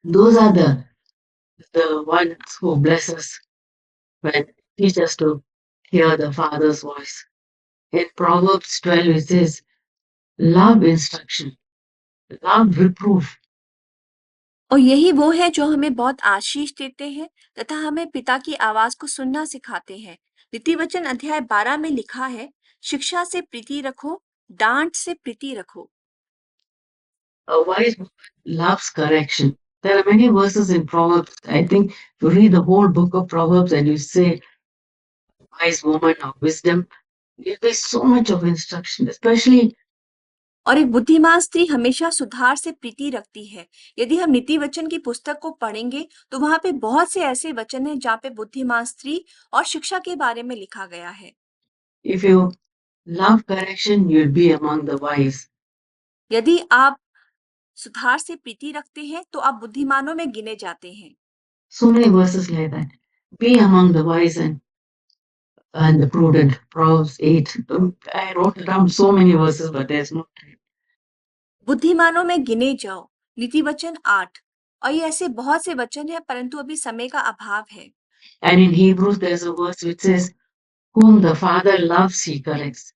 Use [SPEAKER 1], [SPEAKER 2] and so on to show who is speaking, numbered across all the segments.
[SPEAKER 1] Those are the ones who bless us when teach us to hear the Father's voice. In Proverbs 12, it says, love instruction, love reproof.
[SPEAKER 2] और यही वो है जो हमें बहुत आशीष देते हैं तथा हमें पिता की आवाज को सुनना सिखाते हैं। नीतिवचन अध्याय 12 में लिखा है, शिक्षा से प्रीति रखो, डांट से प्रीति रखो।
[SPEAKER 1] A wise woman loves correction. There are many verses in Proverbs. I think if you read the whole book of Proverbs and you say wise woman or wisdom, there's so much of instruction, especially
[SPEAKER 2] और एक बुद्धिमान स्त्री हमेशा सुधार से प्रीति रखती है। यदि हम नीति वचन की पुस्तक को पढ़ेंगे तो वहां पे बहुत से ऐसे वचन हैं जहाँ पे बुद्धिमान स्त्री और शिक्षा के बारे में लिखा गया है।
[SPEAKER 1] if you love correction, you'll be among the wise.
[SPEAKER 2] यदि आप सुधार से प्रीति रखते हैं तो आप बुद्धिमानों में गिने जाते हैं।
[SPEAKER 1] So many verses like that. Be among the wise and the prudent. Proverbs 8. I wrote down so many verses, but there's no time.
[SPEAKER 2] बुद्धिमानों में गिने जाओ, नीति वचन 8। और ये ऐसे बहुत से वचन है परंतु अभी समय का अभाव है।
[SPEAKER 1] And in Hebrews, there's a verse which says, whom the Father loves, he corrects.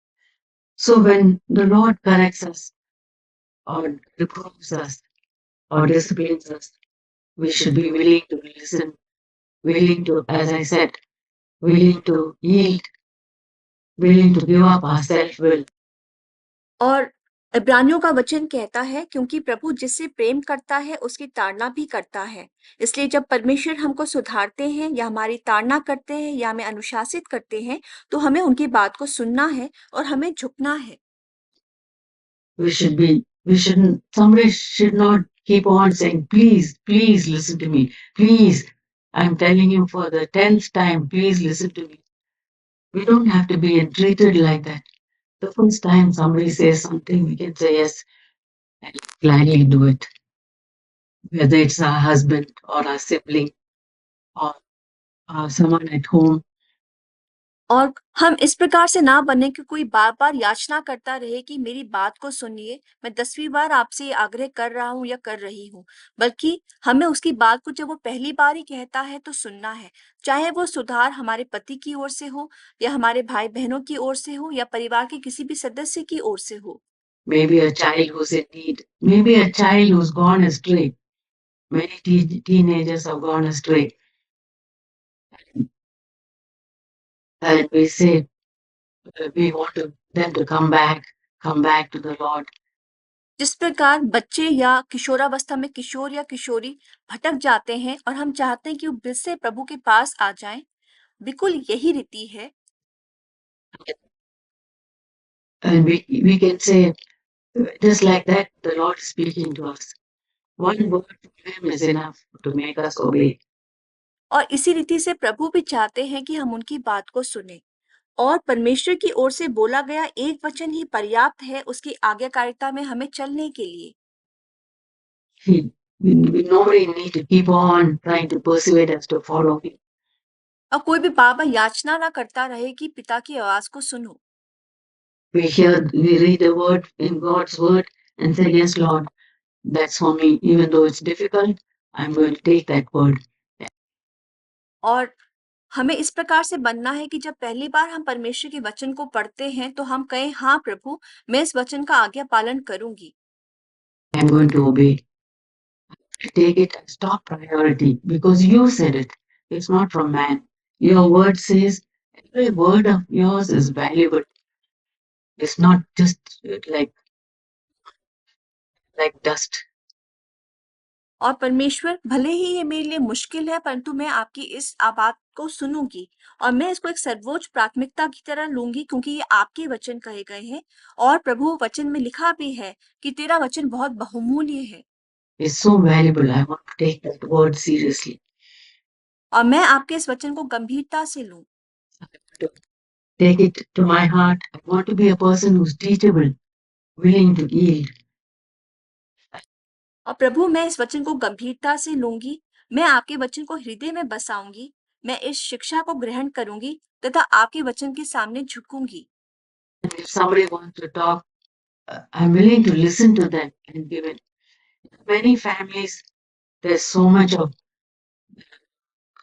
[SPEAKER 1] So when the Lord corrects us or reproves us or disciplines us, we should be willing to listen, willing to, as I said, willing to yield, willing to give up our self-will.
[SPEAKER 2] और इब्रानियों का वचन कहता है, क्योंकि प्रभु जिससे प्रेम करता है उसकी ताड़ना भी करता है। इसलिए जब परमेश्वर हमको सुधारते हैं या हमारी ताड़ना करते हैं या हमें अनुशासित करते हैं तो हमें उनकी बात को सुनना है और हमें झुकना है।
[SPEAKER 1] Somebody should not keep on saying, please, please listen to me. Please, I'm telling you for the 10th time, please listen to me. We don't have to be treated like that. The first time somebody says something, we can say yes, and gladly do it. Whether it's our husband or our sibling or someone at home.
[SPEAKER 2] और हम इस प्रकार से ना बने कि कोई बार-बार याचना करता रहे कि मेरी बात को सुनिए, मैं 10वीं बार आपसे आग्रह कर रहा हूँ या कर रही हूँ, बल्कि हमें उसकी बात को जब वो पहली बार ही कहता है तो सुनना है। चाहे वो सुधार हमारे पति की ओर से हो या हमारे भाई-बहनों की ओर से हो या परिवार के किसी भी सदस्य की ओर से हो।
[SPEAKER 1] Maybe a child who's in need, maybe a child who's gone astray. Many teenagers have gone astray. And we say, we want them to come back to the Lord.
[SPEAKER 2] जिस प्रकार बच्चे या किशोरावस्था में किशोर या किशोरी भटक जाते हैं और हम चाहते हैं कि वो फिर से प्रभु के पास आ जाएं, बिल्कुल यही रीति है।
[SPEAKER 1] And we can say, just like that, the Lord is speaking to us. One word from Him is enough to make us obey.
[SPEAKER 2] और इसी रीति से प्रभु भी चाहते हैं कि हम उनकी बात को सुने और परमेश्वर की ओर से बोला गया एक वचन ही पर्याप्त है उसकी आज्ञाकारिता में हमें चलने के लिए।
[SPEAKER 1] Nobody need to keep on trying to persuade us to follow Him.
[SPEAKER 2] और कोई भी बार-बार याचना ना करता रहे कि पिता की आवाज को सुनो।
[SPEAKER 1] We read the word in God's word and say, yes, Lord, that's for me. Even though it's difficult, I'm going to take that word.
[SPEAKER 2] और हमें इस प्रकार से बनना है कि जब पहली बार हम परमेश्वर के वचन को पढ़ते हैं तो हम कहें, हाँ प्रभु, मैं इस वचन का आज्ञा पालन करूंगी।
[SPEAKER 1] I'm going to obey. Take it as top priority because you said it. It's not from man. Your word says every word of yours is valuable. It's not just like dust.
[SPEAKER 2] और परमेश्वर, भले ही ये मेरे लिए मुश्किल है परंतु मैं आपकी इस बात को सुनूंगी और मैं इसको एक सर्वोच्च प्राथमिकता की तरह लूंगी क्योंकि ये आपके वचन कहे गए हैं और प्रभु वचन में लिखा भी है कि तेरा वचन बहुत बहुमूल्य है।
[SPEAKER 1] It's so valuable. I want to take that word seriously.
[SPEAKER 2] और मैं आपके इस वचन को गंभीरता से लूं।
[SPEAKER 1] Take it to my heart. I want to be a person who's teachable, willing to yield.
[SPEAKER 2] और प्रभु, मैं इस वचन को गंभीरता से लूंगी, मैं आपके वचन को हृदय में बसाऊंगी, मैं इस शिक्षा को ग्रहण करूंगी तथा आपके वचन के सामने झुकूंगी।
[SPEAKER 1] If somebody wants to talk, I'm willing to listen to them and give it. Many families, there's so much of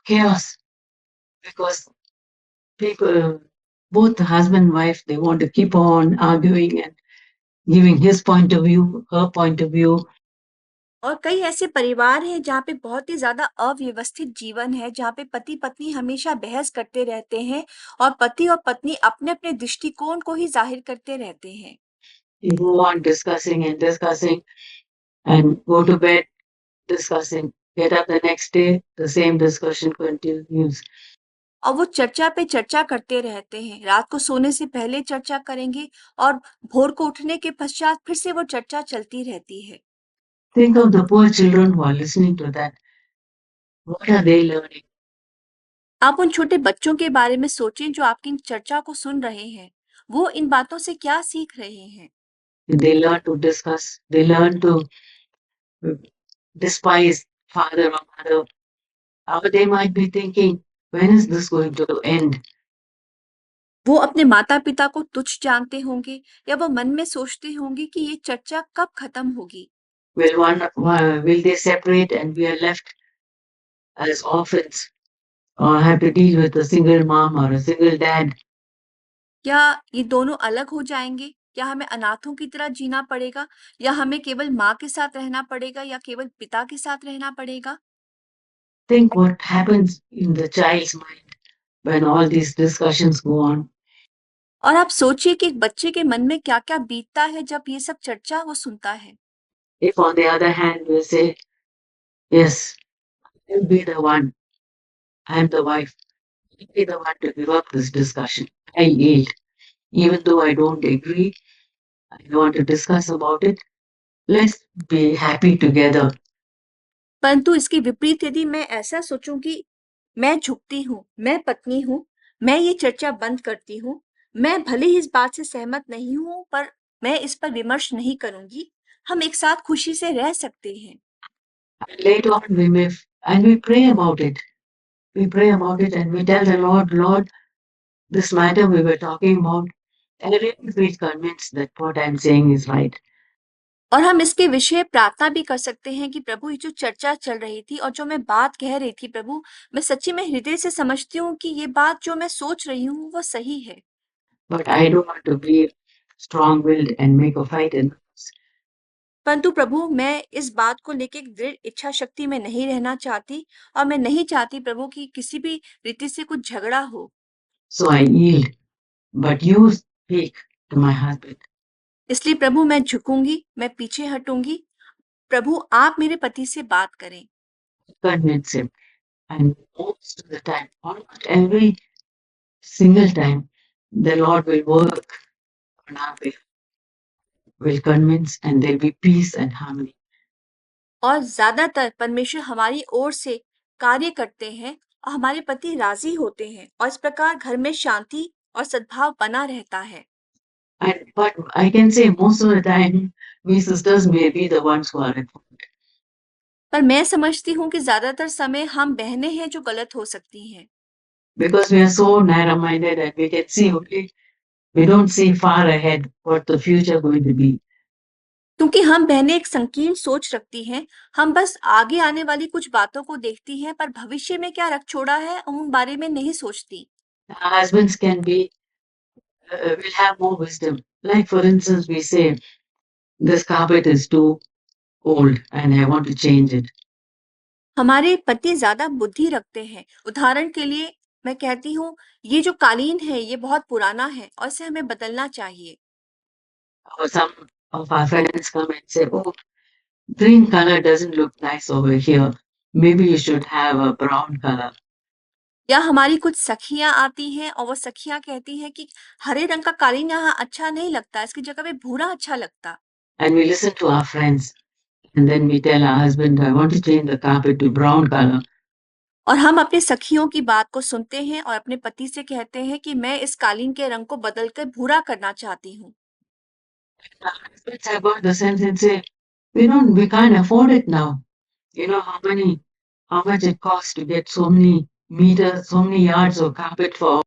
[SPEAKER 1] chaos because people, both the husband and wife, they want to keep on arguing and giving his point of view, her point of view.
[SPEAKER 2] और कई ऐसे परिवार हैं जहाँ पे बहुत ही ज़्यादा अव्यवस्थित जीवन है, जहाँ पे पति-पत्नी हमेशा बहस करते रहते हैं और पति और पत्नी अपने-अपने दृष्टिकोण को ही ज़ाहिर करते रहते हैं।
[SPEAKER 1] You go on discussing and go to bed discussing. Get up the next day, the same discussion continues.
[SPEAKER 2] और वो चर्चा पे चर्चा करते रहते हैं। रात को सोने से पहले चर्चा करेंगे और भोर को उठने के पश्चात फिर से वो चर्चा चलती रहती है।
[SPEAKER 1] Think of the poor children who are listening to that. What are they learning?
[SPEAKER 2] आप उन छोटे बच्चों के बारे में सोचें जो आपकी इन चर्चा को सुन रहे हैं। वो इन बातों से क्या सीख रहे हैं?
[SPEAKER 1] They learn to discuss, they learn to despise father or mother. Or they might be thinking, when is this going to end?
[SPEAKER 2] वो अपने माता-पिता को तुच्छ जानते होंगे या वो मन में सोचते होंगे कि ये चर्चा कब खत्म होगी?
[SPEAKER 1] Will they separate and we are left as orphans or have to deal with a single mom or a single dad?
[SPEAKER 2] क्या ये दोनों अलग हो जाएंगे? क्या हमें अनाथों की तरह जीना पड़ेगा या हमें केवल माँ के साथ रहना पड़ेगा या केवल पिता के साथ रहना पड़ेगा?
[SPEAKER 1] Think what happens in the child's mind when all these discussions go on.
[SPEAKER 2] और आप सोचिए कि एक बच्चे के मन में क्या-क्या बीतता है जब ये सब चर्चा वो सुनता है।
[SPEAKER 1] If on the other hand we say, yes, I'll be the one, I'm the wife, I'll be the one to give up this discussion. I yield. Even though I don't agree, I want to discuss about it. Let's be happy together.
[SPEAKER 2] परंतु इसके विपरीत यदि मैं ऐसा सोचूं कि मैं झुकती हूँ, मैं पत्नी हूँ, मैं ये चर्चा बंद करती हूँ, मैं भले ही इस बात से सहमत नहीं हूँ पर मैं इस पर विमर्श नहीं करूंगी, हम एक साथ खुशी से रह सकते हैं।
[SPEAKER 1] And later on, we pray about it. We pray about it and we tell the Lord, Lord, this matter we were talking about, and I really feel convinced that what I'm saying is right.
[SPEAKER 2] और हम इसके विषय प्रार्थना भी कर सकते हैं कि प्रभु ये जो चर्चा चल रही थी और जो मैं बात कह रही थी प्रभु, मैं सच्ची में हृदय से समझती हूँ कि ये बात जो मैं सोच रही हूँ वो सही है।
[SPEAKER 1] But I don't want to be strong-willed and make a fight in us.
[SPEAKER 2] परंतु प्रभु मैं इस बात को लेके एक दृढ़ इच्छा शक्ति में नहीं रहना चाहती और मैं नहीं चाहती प्रभु कि किसी भी रीति से कुछ झगड़ा हो।
[SPEAKER 1] So I yield. But you speak to my husband.
[SPEAKER 2] इसलिए प्रभु मैं झुकूंगी, मैं पीछे हटूंगी। प्रभु आप मेरे पति से बात करें।
[SPEAKER 1] Convince him. And most of the time, almost every single time, the Lord will work on our behalf, will convince, and there'll be peace and harmony.
[SPEAKER 2] और ज्यादातर परमेश्वर हमारी ओर से कार्य करते हैं और हमारे पति राजी होते हैं और इस प्रकार घर में शांति और सद्भाव बना रहता है।
[SPEAKER 1] But I can say most of the time, we sisters may be the ones who are at fault.
[SPEAKER 2] पर मैं समझती हूँ कि ज्यादातर समय हम बहनें हैं जो गलत हो सकती हैं।
[SPEAKER 1] Because we are so narrow-minded and we can see only, we don't see far ahead what the future going to be.
[SPEAKER 2] क्योंकि हम बहनें एक संकीर्ण सोच रखती हैं, हम बस आगे आने वाली कुछ बातों को देखती हैं पर भविष्य में क्या रख छोड़ा है उन बारे में नहीं सोचती।
[SPEAKER 1] Our husbands will have more wisdom. Like for instance, we say, this carpet is too old and I want to change it.
[SPEAKER 2] हमारे पति ज्यादा बुद्धि रखते हैं। उदाहरण के लिए मैं कहती हूँ ये जो कालीन है ये बहुत पुराना है और इसे हमें बदलना चाहिए।
[SPEAKER 1] Or some of our friends come and say, oh, green color doesn't look nice over here. Maybe you should have a brown color.
[SPEAKER 2] या हमारी कुछ सखियां आती हैं और वो सखियां कहती हैं कि हरे रंग का कालीन यहाँ अच्छा नहीं लगता, इसकी जगह पे भूरा अच्छा लगता।
[SPEAKER 1] And we listen to our friends. And then we tell our husband, I want to change the carpet to brown color.
[SPEAKER 2] और हम अपने सखियों की बात को सुनते हैं और अपने पति से कहते हैं कि मैं इस कालीन के रंग को बदलकर भूरा करना चाहती हूँ।
[SPEAKER 1] Our husbands have got the sense and say, we can't afford it now. You know how much it costs to get so many meters, so many yards of carpet for.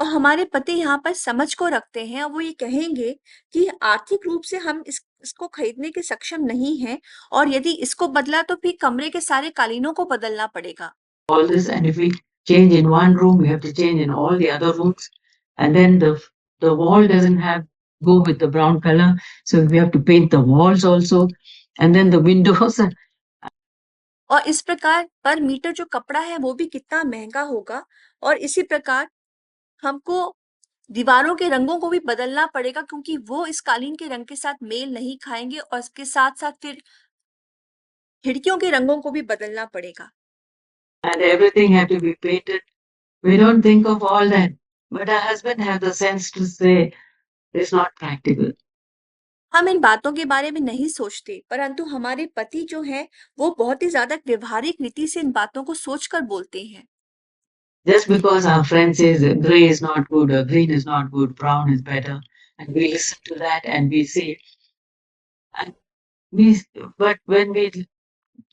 [SPEAKER 2] और हमारे पति यहाँ पर समझ को रखते हैं और वो ये कहेंगे कि आर्थिक रूप से हम इसको खरीदने के सक्षम नहीं हैं और यदि इसको बदला तो फिर कमरे के सारे कालीनों को बदलना पड़ेगा।
[SPEAKER 1] All this, and if we change in one room, we have to change in all the other rooms, and then the wall doesn't have go with the brown color, so we have to paint the walls also, and then the windows.
[SPEAKER 2] और इस प्रकार पर metre जो कपड़ा है वो भी कितना महंगा होगा और इसी प्रकार हमको दीवारों के रंगों को भी बदलना पड़ेगा क्योंकि वो इस कालीन के रंग के साथ मेल नहीं खाएंगे और इसके साथ-साथ फिर खिड़कियों के रंगों को भी बदलना पड़ेगा।
[SPEAKER 1] And everything had to be painted. We don't think of all that, but our husband have the sense to say it's not practical.
[SPEAKER 2] हम इन बातों के बारे में नहीं सोचते, परंतु हमारे पति जो हैं, वो बहुत ही ज़्यादा व्यवहारिक रीति से इन बातों को सोचकर बोलते हैं।
[SPEAKER 1] Just because our friend says gray is not good or green is not good, brown is better, and we listen to that and we say, and we, but when we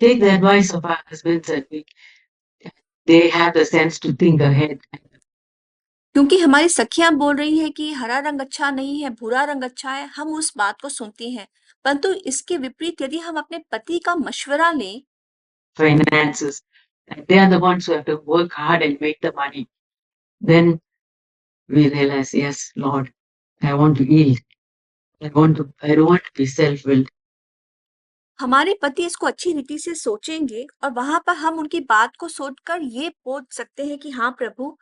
[SPEAKER 1] take the advice of our husbands and they have the sense to think ahead.
[SPEAKER 2] क्योंकि हमारी सखियाँ बोल रही हैं कि हरा रंग अच्छा नहीं है, भूरा रंग अच्छा है, हम उस बात को सुनते हैं। परंतु इसके विपरीत यदि हम अपने पति का मशवरा लें
[SPEAKER 1] Finances, and they are the ones who have to work hard and make the money. Then we realize, yes, Lord, I want to yield. I don't want to be self-willed.
[SPEAKER 2] हमारे पति इसको अच्छी रीति से सोचेंगे और वहां पर हम उनकी बात को सोचकर ये बोल सकते हैं कि हाँ प्रभु,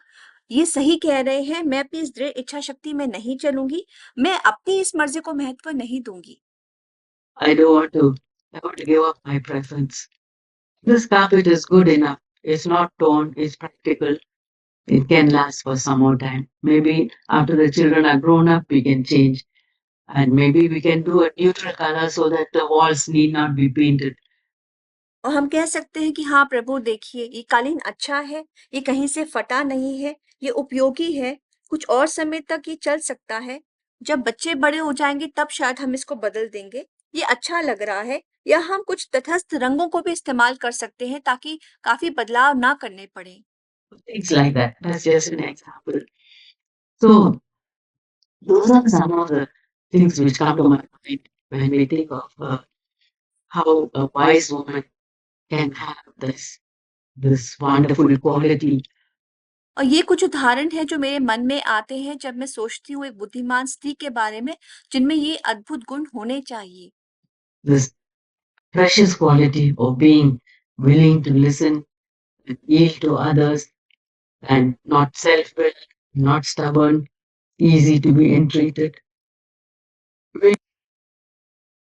[SPEAKER 2] ये सही कह रहे हैं, मैं अपनी इस दृढ़ इच्छा शक्ति में नहीं चलूंगी, मैं अपनी इस मर्जी को महत्व नहीं दूंगी।
[SPEAKER 1] I want to give up my preference. This carpet is good enough. It's not torn, it's practical. It can last for some more time. Maybe after the children are grown up, we can change. And maybe we can do a neutral color so that the walls need not be painted.
[SPEAKER 2] और हम कह सकते हैं कि हाँ प्रभु देखिए, ये कालीन अच्छा है, ये कहीं से फटा नहीं है, ये उपयोगी है, कुछ और समय तक ये चल सकता है। जब बच्चे बड़े हो जाएंगे तब शायद हम इसको बदल देंगे। ये अच्छा लग रहा है, या हम कुछ तटस्थ रंगों को भी इस्तेमाल कर सकते हैं ताकि काफी बदलाव ना करने पड़े।
[SPEAKER 1] Things like that. That's just an example. So those are some of the things which come to my mind when we think of how a wise woman can have this wonderful quality.
[SPEAKER 2] और ये कुछ उदाहरण हैं जो मेरे मन में आते हैं जब मैं सोचती हूँ एक बुद्धिमान स्त्री के बारे में, जिनमें ये अद्भुत गुण होने चाहिए।
[SPEAKER 1] This precious quality of being willing to listen and yield to others and not self-willed, not stubborn, easy to be entreated.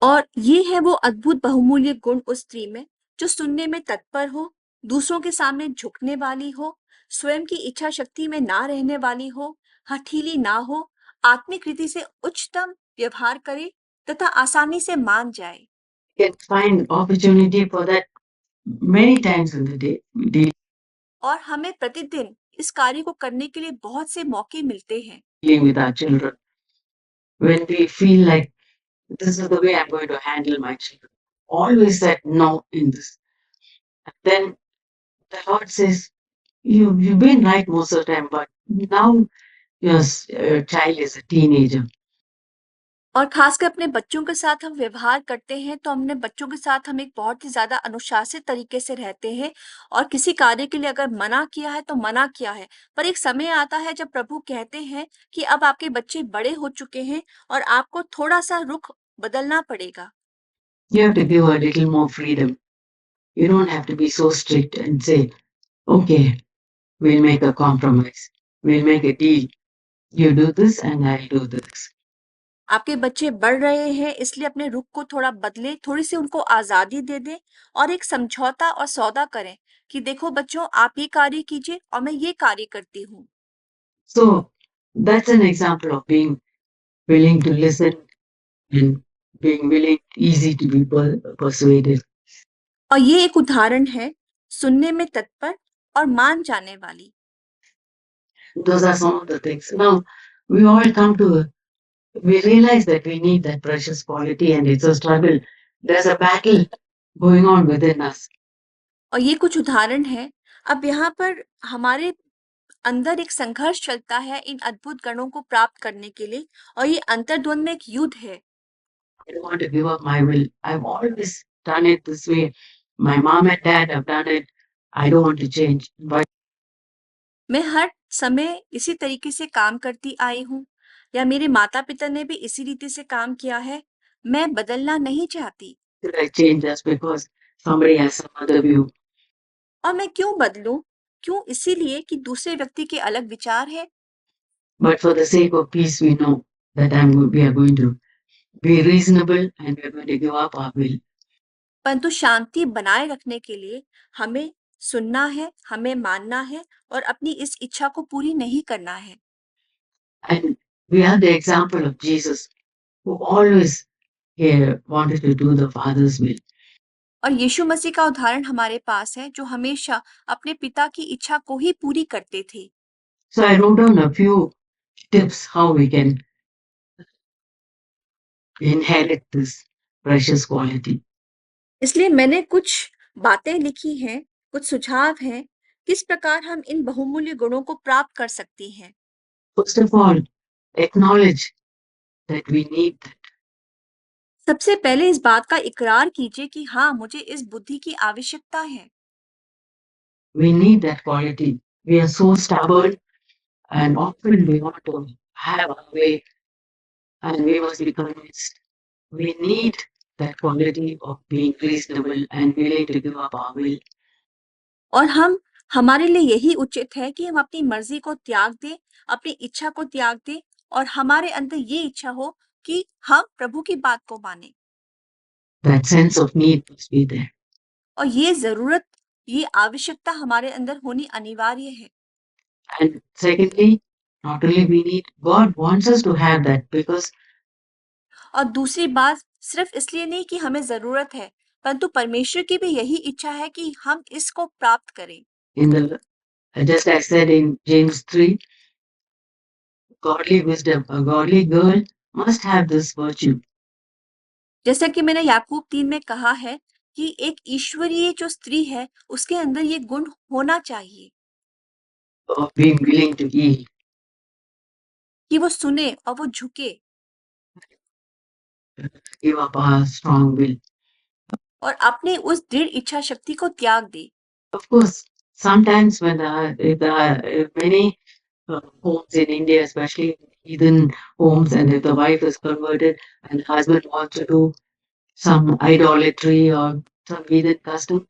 [SPEAKER 2] और ये है वो अद्भुत बहुमूल्य गुण उस स्त्री में जो सुनने में तत्पर हो, दूसरों के सामने झुकने वाली हो, स्वयं की इच्छा शक्ति में ना रहने वाली हो, हठीली ना हो, आत्मिक रीति से उच्चतम व्यवहार करे तथा आसानी से मान जाए।
[SPEAKER 1] Can find opportunity for that many times in the day.
[SPEAKER 2] और हमें प्रतिदिन इस कार्य को करने के लिए बहुत से मौके मिलते हैं।
[SPEAKER 1] Dealing with our children. When we feel like this is the way I'm going to handle my children. Always said no in this. And then the Lord says, you've been right most of the time, but now your child is a teenager.
[SPEAKER 2] और खासकर अपने बच्चों के साथ हम व्यवहार करते हैं तो हमने बच्चों के साथ हम एक बहुत ही ज्यादा अनुशासित तरीके से रहते हैं और किसी कार्य के लिए अगर मना किया है तो मना किया है, पर एक समय आता है जब प्रभु कहते हैं कि अब आपके बच्चे बड़े हो चुके हैं और आपको थोड़ा सा रुख बदलना पड़ेगा।
[SPEAKER 1] You have to give a little more freedom. You don't have to be so strict and say, okay, we'll make a compromise. We'll make a deal. You do this and I'll do this.
[SPEAKER 2] आपके बच्चे बढ़ रहे हैं इसलिए अपने रुख को थोड़ा बदले, थोड़ी सी उनको आजादी दे दें और एक समझौता और सौदा करें कि देखो बच्चों, आप ये कार्य कीजिए और मैं ये कार्य करती हूँ।
[SPEAKER 1] So that's an example of being willing to listen and being willing, easy to be persuaded.
[SPEAKER 2] और ये एक उदाहरण है सुनने में तत्पर और मान जाने वाली।
[SPEAKER 1] Those are some of the things. Now we all come to, we realize that we need that precious quality and it's a struggle. There's a battle going on within us.
[SPEAKER 2] और ये कुछ उदाहरण है। अब यहाँ पर हमारे अंदर एक संघर्ष चलता है इन अद्भुत गणों को प्राप्त करने के लिए, और ये अंतर्द्वंद में एक युद्ध है।
[SPEAKER 1] I don't want to give up my will. I've always done it this way. My mom and dad have done it. I don't want to change. But
[SPEAKER 2] मैं हर समय इसी तरीके से काम करती आई हूँ, या मेरे माता-पिता ने भी इसी रीति से काम किया है। मैं बदलना नहीं चाहती।
[SPEAKER 1] should I change just because somebody has some other view?
[SPEAKER 2] और मैं क्यों बदलूं? क्यों? इसीलिए कि दूसरे व्यक्ति के अलग विचार है।
[SPEAKER 1] But for the sake of peace, we know that we are going to be reasonable and we are going to give up our will.
[SPEAKER 2] परंतु शांति बनाए रखने के लिए हमें सुनना है, हमें मानना है और अपनी इस इच्छा को पूरी नहीं करना है।
[SPEAKER 1] And we have the example of Jesus, who always wanted to do the Father's will.
[SPEAKER 2] और यीशु मसीह का उदाहरण हमारे पास है, जो हमेशा अपने पिता की इच्छा को ही पूरी करते थे।
[SPEAKER 1] So I wrote down a few tips how we can inherit this precious quality.
[SPEAKER 2] इसलिए मैंने कुछ बातें लिखी हैं, कुछ सुझाव हैं, किस प्रकार हम इन बहुमूल्य गुणों को प्राप्त कर सकती हैं।
[SPEAKER 1] First of all, acknowledge that we need that.
[SPEAKER 2] सबसे पहले इस बात का इकरार कीजिए कि हाँ, मुझे इस बुद्धि की आवश्यकता है।
[SPEAKER 1] We need that quality. We are so stubborn and often we want to have our way and we must be convinced. We need that quality of being reasonable and willing to give up our will.
[SPEAKER 2] और हमारे लिए यही उचित है कि हम अपनी मर्जी को त्याग दें, अपनी इच्छा को त्याग दें और हमारे अंदर ये इच्छा हो कि हम प्रभु की बात को मानें।
[SPEAKER 1] That sense of need must be there.
[SPEAKER 2] और ये जरूरत, ये आवश्यकता हमारे अंदर होनी अनिवार्य है।
[SPEAKER 1] And secondly, not only we need, God wants us to have that because
[SPEAKER 2] और दूसरी बात, सिर्फ इसलिए नहीं कि हमें जरूरत है, परंतु परमेश्वर की भी यही इच्छा है कि हम इसको प्राप्त करें।
[SPEAKER 1] in the just as said in James 3, godly wisdom, a godly girl must have this virtue
[SPEAKER 2] जैसा कि मैंने याकूब 3 में कहा है कि एक ईश्वरीय जो स्त्री है, उसके अंदर ये गुण होना चाहिए
[SPEAKER 1] of being willing to yield.
[SPEAKER 2] कि वो सुने और वो झुके
[SPEAKER 1] Give up our strong will.
[SPEAKER 2] और अपने उस दृढ़ इच्छा शक्ति को त्याग दे।
[SPEAKER 1] Of course, sometimes when there are many homes in India, especially heathen homes, and if the wife is converted and the husband wants to do some idolatry or some heathen custom,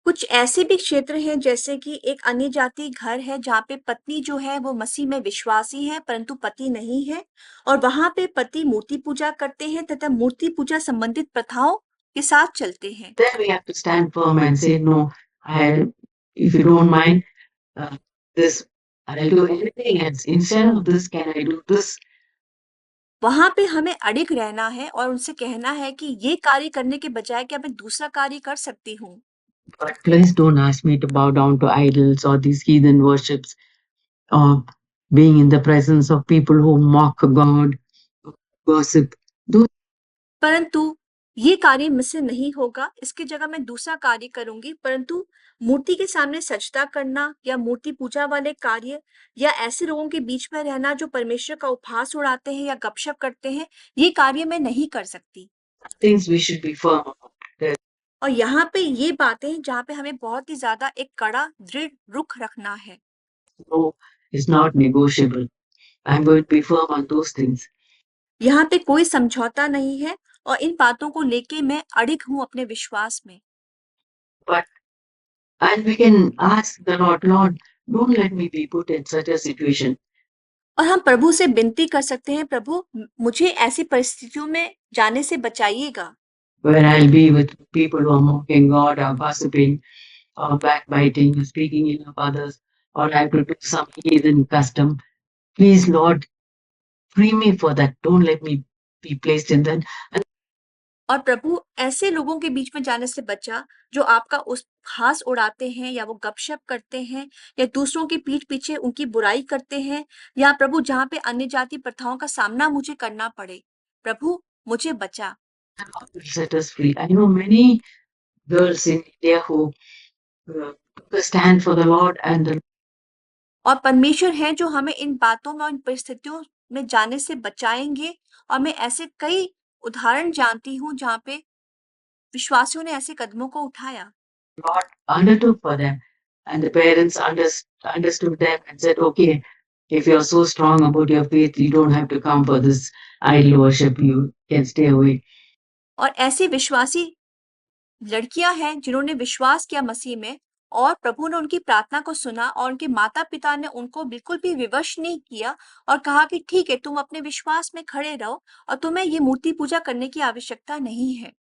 [SPEAKER 2] कुछ ऐसे भी क्षेत्र हैं, जैसे कि एक अन्य जाति घर है जहाँ पे पत्नी जो है वो मसीह में विश्वासी है परंतु पति नहीं है, और वहां पे पति मूर्ति पूजा करते हैं तथा मूर्ति पूजा संबंधित प्रथाओं के साथ चलते हैं।
[SPEAKER 1] then we have to stand firm and say, no, if you don't mind, this, I'll do anything else. Instead of this, can I do this?
[SPEAKER 2] वहां पे हमें अडिग रहना है और उनसे कहना है कि ये कार्य करने के बजाय क्या मैं दूसरा कार्य कर सकती हूँ।
[SPEAKER 1] But please don't ask me to bow down to idols or these heathen worships or being in the presence of people who mock God, gossip. Those
[SPEAKER 2] परंतु ये कार्य मुझसे नहीं होगा, इसकी जगह मैं दूसरा कार्य करूंगी। परंतु मूर्ति के सामने सजदा करना या मूर्ति पूजा वाले कार्य या ऐसे लोगों के बीच में रहना जो परमेश्वर का उपहास उड़ाते हैं या गपशप करते हैं, ये कार्य मैं नहीं कर सकती।
[SPEAKER 1] things we should be firm about.
[SPEAKER 2] और यहाँ पे ये बातें हैं जहाँ पे हमें बहुत ही ज्यादा एक कड़ा दृढ़ रुख रखना है।
[SPEAKER 1] No, it's not negotiable. I'm going to be firm on those things.
[SPEAKER 2] यहाँ पे कोई समझौता नहीं है और इन बातों को लेके मैं अडिग हूँ अपने विश्वास में।
[SPEAKER 1] But and we can ask the Lord, don't let me be put in such a situation
[SPEAKER 2] और हम प्रभु से विनती कर सकते हैं, प्रभु मुझे ऐसी परिस्थितियों में जाने से बचाइएगा
[SPEAKER 1] where I'll be with people who are mocking God or gossiping or backbiting or speaking ill of others, or I have to do some heathen custom. Please, Lord, free me for that. Don't let me be placed in that.
[SPEAKER 2] और प्रभु ऐसे लोगों के बीच में जाने से बचा जो आपका उपहास उड़ाते हैं या वो गपशप करते हैं या दूसरों की पीठ पीछे उनकी बुराई करते हैं, या प्रभु जहाँ पे अन्य जाति प्रथाओं का सामना मुझे करना पड़े, प्रभु मुझे बचा।
[SPEAKER 1] Set us free. I know many girls in India who took a stand for the Lord and
[SPEAKER 2] और परमेश्वर हैं जो हमें इन बातों में और इन परिस्थितियों में जाने से बचाएँगे। और मैं ऐसे कई उदाहरण जानती हूँ जहाँ पे विश्वासियों ने ऐसे कदमों को उठाया।
[SPEAKER 1] God undertook for them, and the parents understood them and said, "Okay, if you're so strong about your faith, you don't have to come for this idol worship. You can stay away."
[SPEAKER 2] और ऐसी विश्वासी लड़कियां हैं जिन्होंने विश्वास किया मसीह में, और प्रभु ने उनकी प्रार्थना को सुना और उनके माता-पिता ने उनको बिल्कुल भी विवश नहीं किया और कहा कि ठीक है, तुम अपने विश्वास में खड़े रहो और तुम्हें ये मूर्ति पूजा करने की आवश्यकता नहीं है।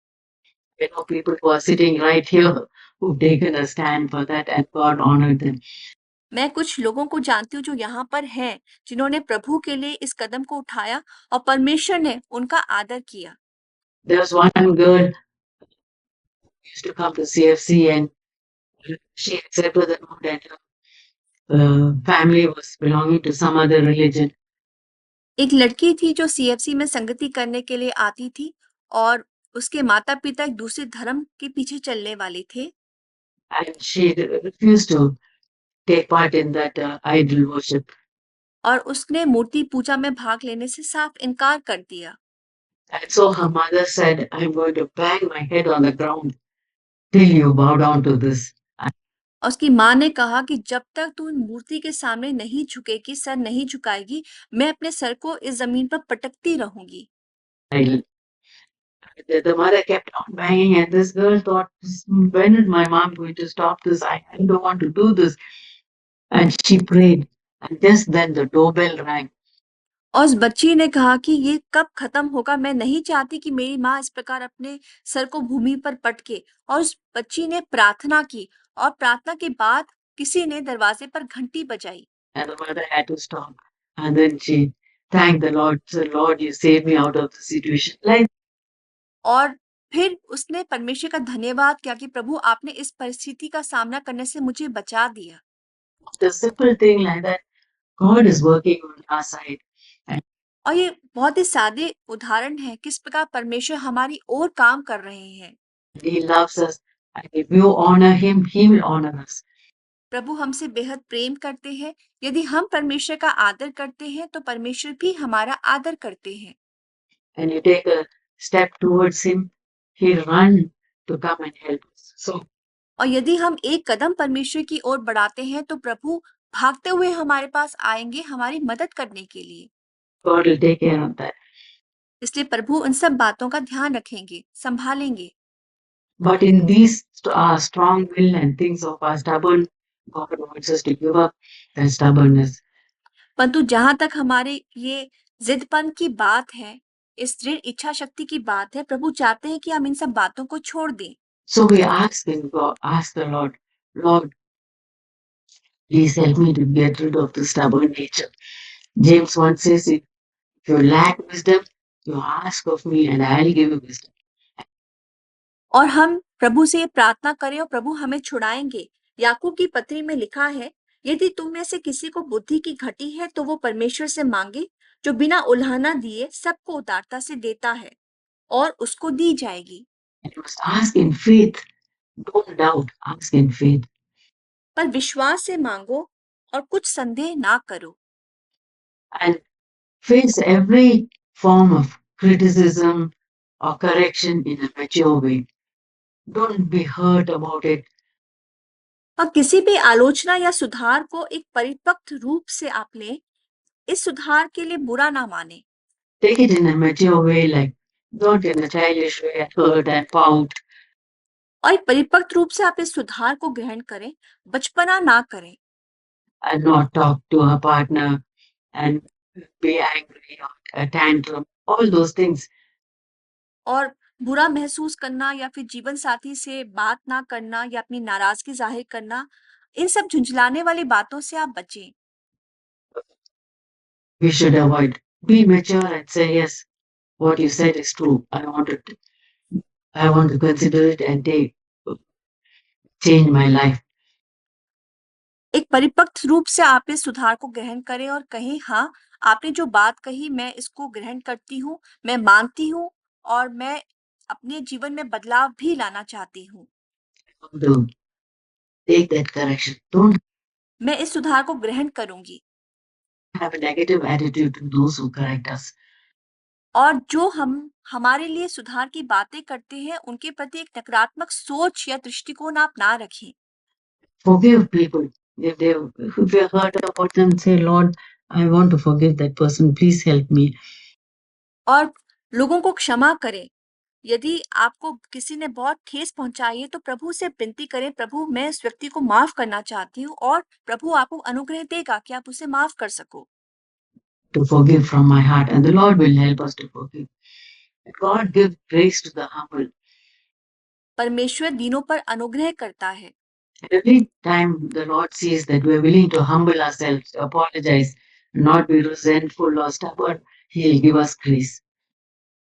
[SPEAKER 1] You know, people who are sitting right here who've taken a stand for that, and God honored them.
[SPEAKER 2] मैं कुछ लोगों को जानती हूँ जो यहाँ पर हैं, जिन्होंने प्रभु के लिए इस कदम को उठाया और परमेश्वर ने उनका आदर किया।
[SPEAKER 1] There was one girl who used to come to CFC, and she accepted the note that her family was belonging to some other religion.
[SPEAKER 2] एक लड़की थी जो सीएफसी में संगति करने के लिए आती थी और उसके माता-पिता एक दूसरे धर्म के पीछे चलने वाले थे।
[SPEAKER 1] And she refused to take part in that idol worship.
[SPEAKER 2] और उसने मूर्ति पूजा में भाग लेने से साफ इनकार कर दिया।
[SPEAKER 1] And so her mother said, "I'm going to bang my head on the ground till you bow down to this."
[SPEAKER 2] और उसकी माँ ने कहा कि जब तक तू इन मूर्ति के सामने नहीं झुकेगी, सर नहीं झुकाएगी, मैं अपने सर को इस ज़मीन पर पटकती रहूँगी।
[SPEAKER 1] idol. The mother kept on banging, and this girl thought, "When is my mom going to stop this? I don't want to do this." And she prayed, and just then the doorbell rang.
[SPEAKER 2] और उस बच्ची ने कहा कि ये कब खत्म होगा, मैं नहीं चाहती कि मेरी माँ इस प्रकार अपने सर को भूमि पर पटके। और उस बच्ची ने प्रार्थना की और प्रार्थना के बाद किसी ने दरवाजे पर घंटी बजाई।
[SPEAKER 1] And the mother had to stop. And then she thanked the Lord, said, "Lord, you saved me out of the situation." Like
[SPEAKER 2] और फिर उसने परमेश्वर का धन्यवाद किया कि प्रभु, आपने इस परिस्थिति का सामना करने से मुझे बचा दिया।
[SPEAKER 1] the simple thing like that, God is working on our side. And
[SPEAKER 2] और ये बहुत ही सादे उदाहरण है किस प्रकार परमेश्वर हमारी ओर काम कर रहे हैं।
[SPEAKER 1] He loves us. And if you honor Him, He will honor us.
[SPEAKER 2] प्रभु हमसे बेहद प्रेम करते हैं। यदि हम परमेश्वर का आदर करते हैं तो परमेश्वर भी हमारा आदर करते हैं।
[SPEAKER 1] And you take a step towards Him, He'll run to come and help us. So
[SPEAKER 2] और यदि हम एक कदम परमेश्वर की ओर बढ़ाते हैं तो प्रभु भागते हुए हमारे पास आएंगे हमारी मदद करने के लिए।
[SPEAKER 1] God will take care of that.
[SPEAKER 2] इसलिए प्रभु उन सब बातों का ध्यान रखेंगे, संभालेंगे।
[SPEAKER 1] But in these strong will and things of our stubborn, God wants us to give up that stubbornness.
[SPEAKER 2] परंतु जहां तक हमारे ये जिदपन की बात है, इस दृढ़ इच्छा शक्ति की बात है, प्रभु चाहते हैं कि हम इन सब बातों को छोड़ दें।
[SPEAKER 1] So we ask the Lord, "Lord, please help me to get rid of the stubborn nature." James 1 says, "If you lack wisdom, you ask of me and I'll give you wisdom."
[SPEAKER 2] और हम प्रभु से ये प्रार्थना करें और प्रभु हमें छुड़ाएंगे। याकूब की पत्री में लिखा है, यदि तुम में से किसी को बुद्धि की घटी है तो वो परमेश्वर से मांगे, जो बिना उलाहना दिए सबको उदारता से देता है और उसको दी जाएगी।
[SPEAKER 1] And you must ask in faith. Don't doubt, ask in faith.
[SPEAKER 2] पर विश्वास से मांगो और कुछ संदेह ना करो।
[SPEAKER 1] And face every form of criticism or correction in a mature way. Don't be hurt about it.
[SPEAKER 2] और किसी भी आलोचना या सुधार को एक परिपक्व रूप से आप लें। इस सुधार के लिए बुरा ना माने।
[SPEAKER 1] Take it in a mature way, like not in a childish way, hurt and pout.
[SPEAKER 2] और एक परिपक्व रूप से आप इस सुधार को ग्रहण करें, बचपना ना करें।
[SPEAKER 1] And not talk to her partner and be angry or a tantrum. All those things.
[SPEAKER 2] और बुरा महसूस करना या फिर जीवन साथी से बात ना करना या अपनी नाराजगी जाहिर करना, इन सब झुंझलाने वाली बातों से आप बचें।
[SPEAKER 1] We should avoid. Be mature and say, "Yes, what you said is true. I want to consider it and change my life."
[SPEAKER 2] एक परिपक्व रूप से आप इस सुधार को ग्रहण करें और कहें, हाँ, आपने जो बात कही मैं इसको ग्रहण करती हूँ, मैं मानती हूँ और मैं अपने जीवन में बदलाव भी लाना चाहती हूँ।
[SPEAKER 1] To take that correction. Don't
[SPEAKER 2] मैं इस सुधार को ग्रहण करूंगी।
[SPEAKER 1] Have a negative attitude to those who correct us.
[SPEAKER 2] और जो हमारे लिए सुधार की बातें करते हैं, उनके प्रति एक नकारात्मक सोच या दृष्टिकोण आप ना रखें।
[SPEAKER 1] Forgive people. If you're hurt about them, say, Lord, I want to forgive that person. Please help me.
[SPEAKER 2] और लोगों को क्षमा करें। यदि आपको किसी ने बहुत ठेस पहुंचाई है, तो प्रभु से विनती करें, प्रभु मैं इस व्यक्ति को माफ करना चाहती हूँ, और प्रभु आपको अनुग्रह देगा कि आप उसे माफ कर सको।
[SPEAKER 1] To forgive from my heart, and the Lord will help us to forgive. God gives grace to the humble.
[SPEAKER 2] परमेश्वर दीनों पर अनुग्रह करता है।
[SPEAKER 1] Every time the Lord sees that we're willing to humble ourselves, apologize, not be resentful or stubborn, He'll give us grace.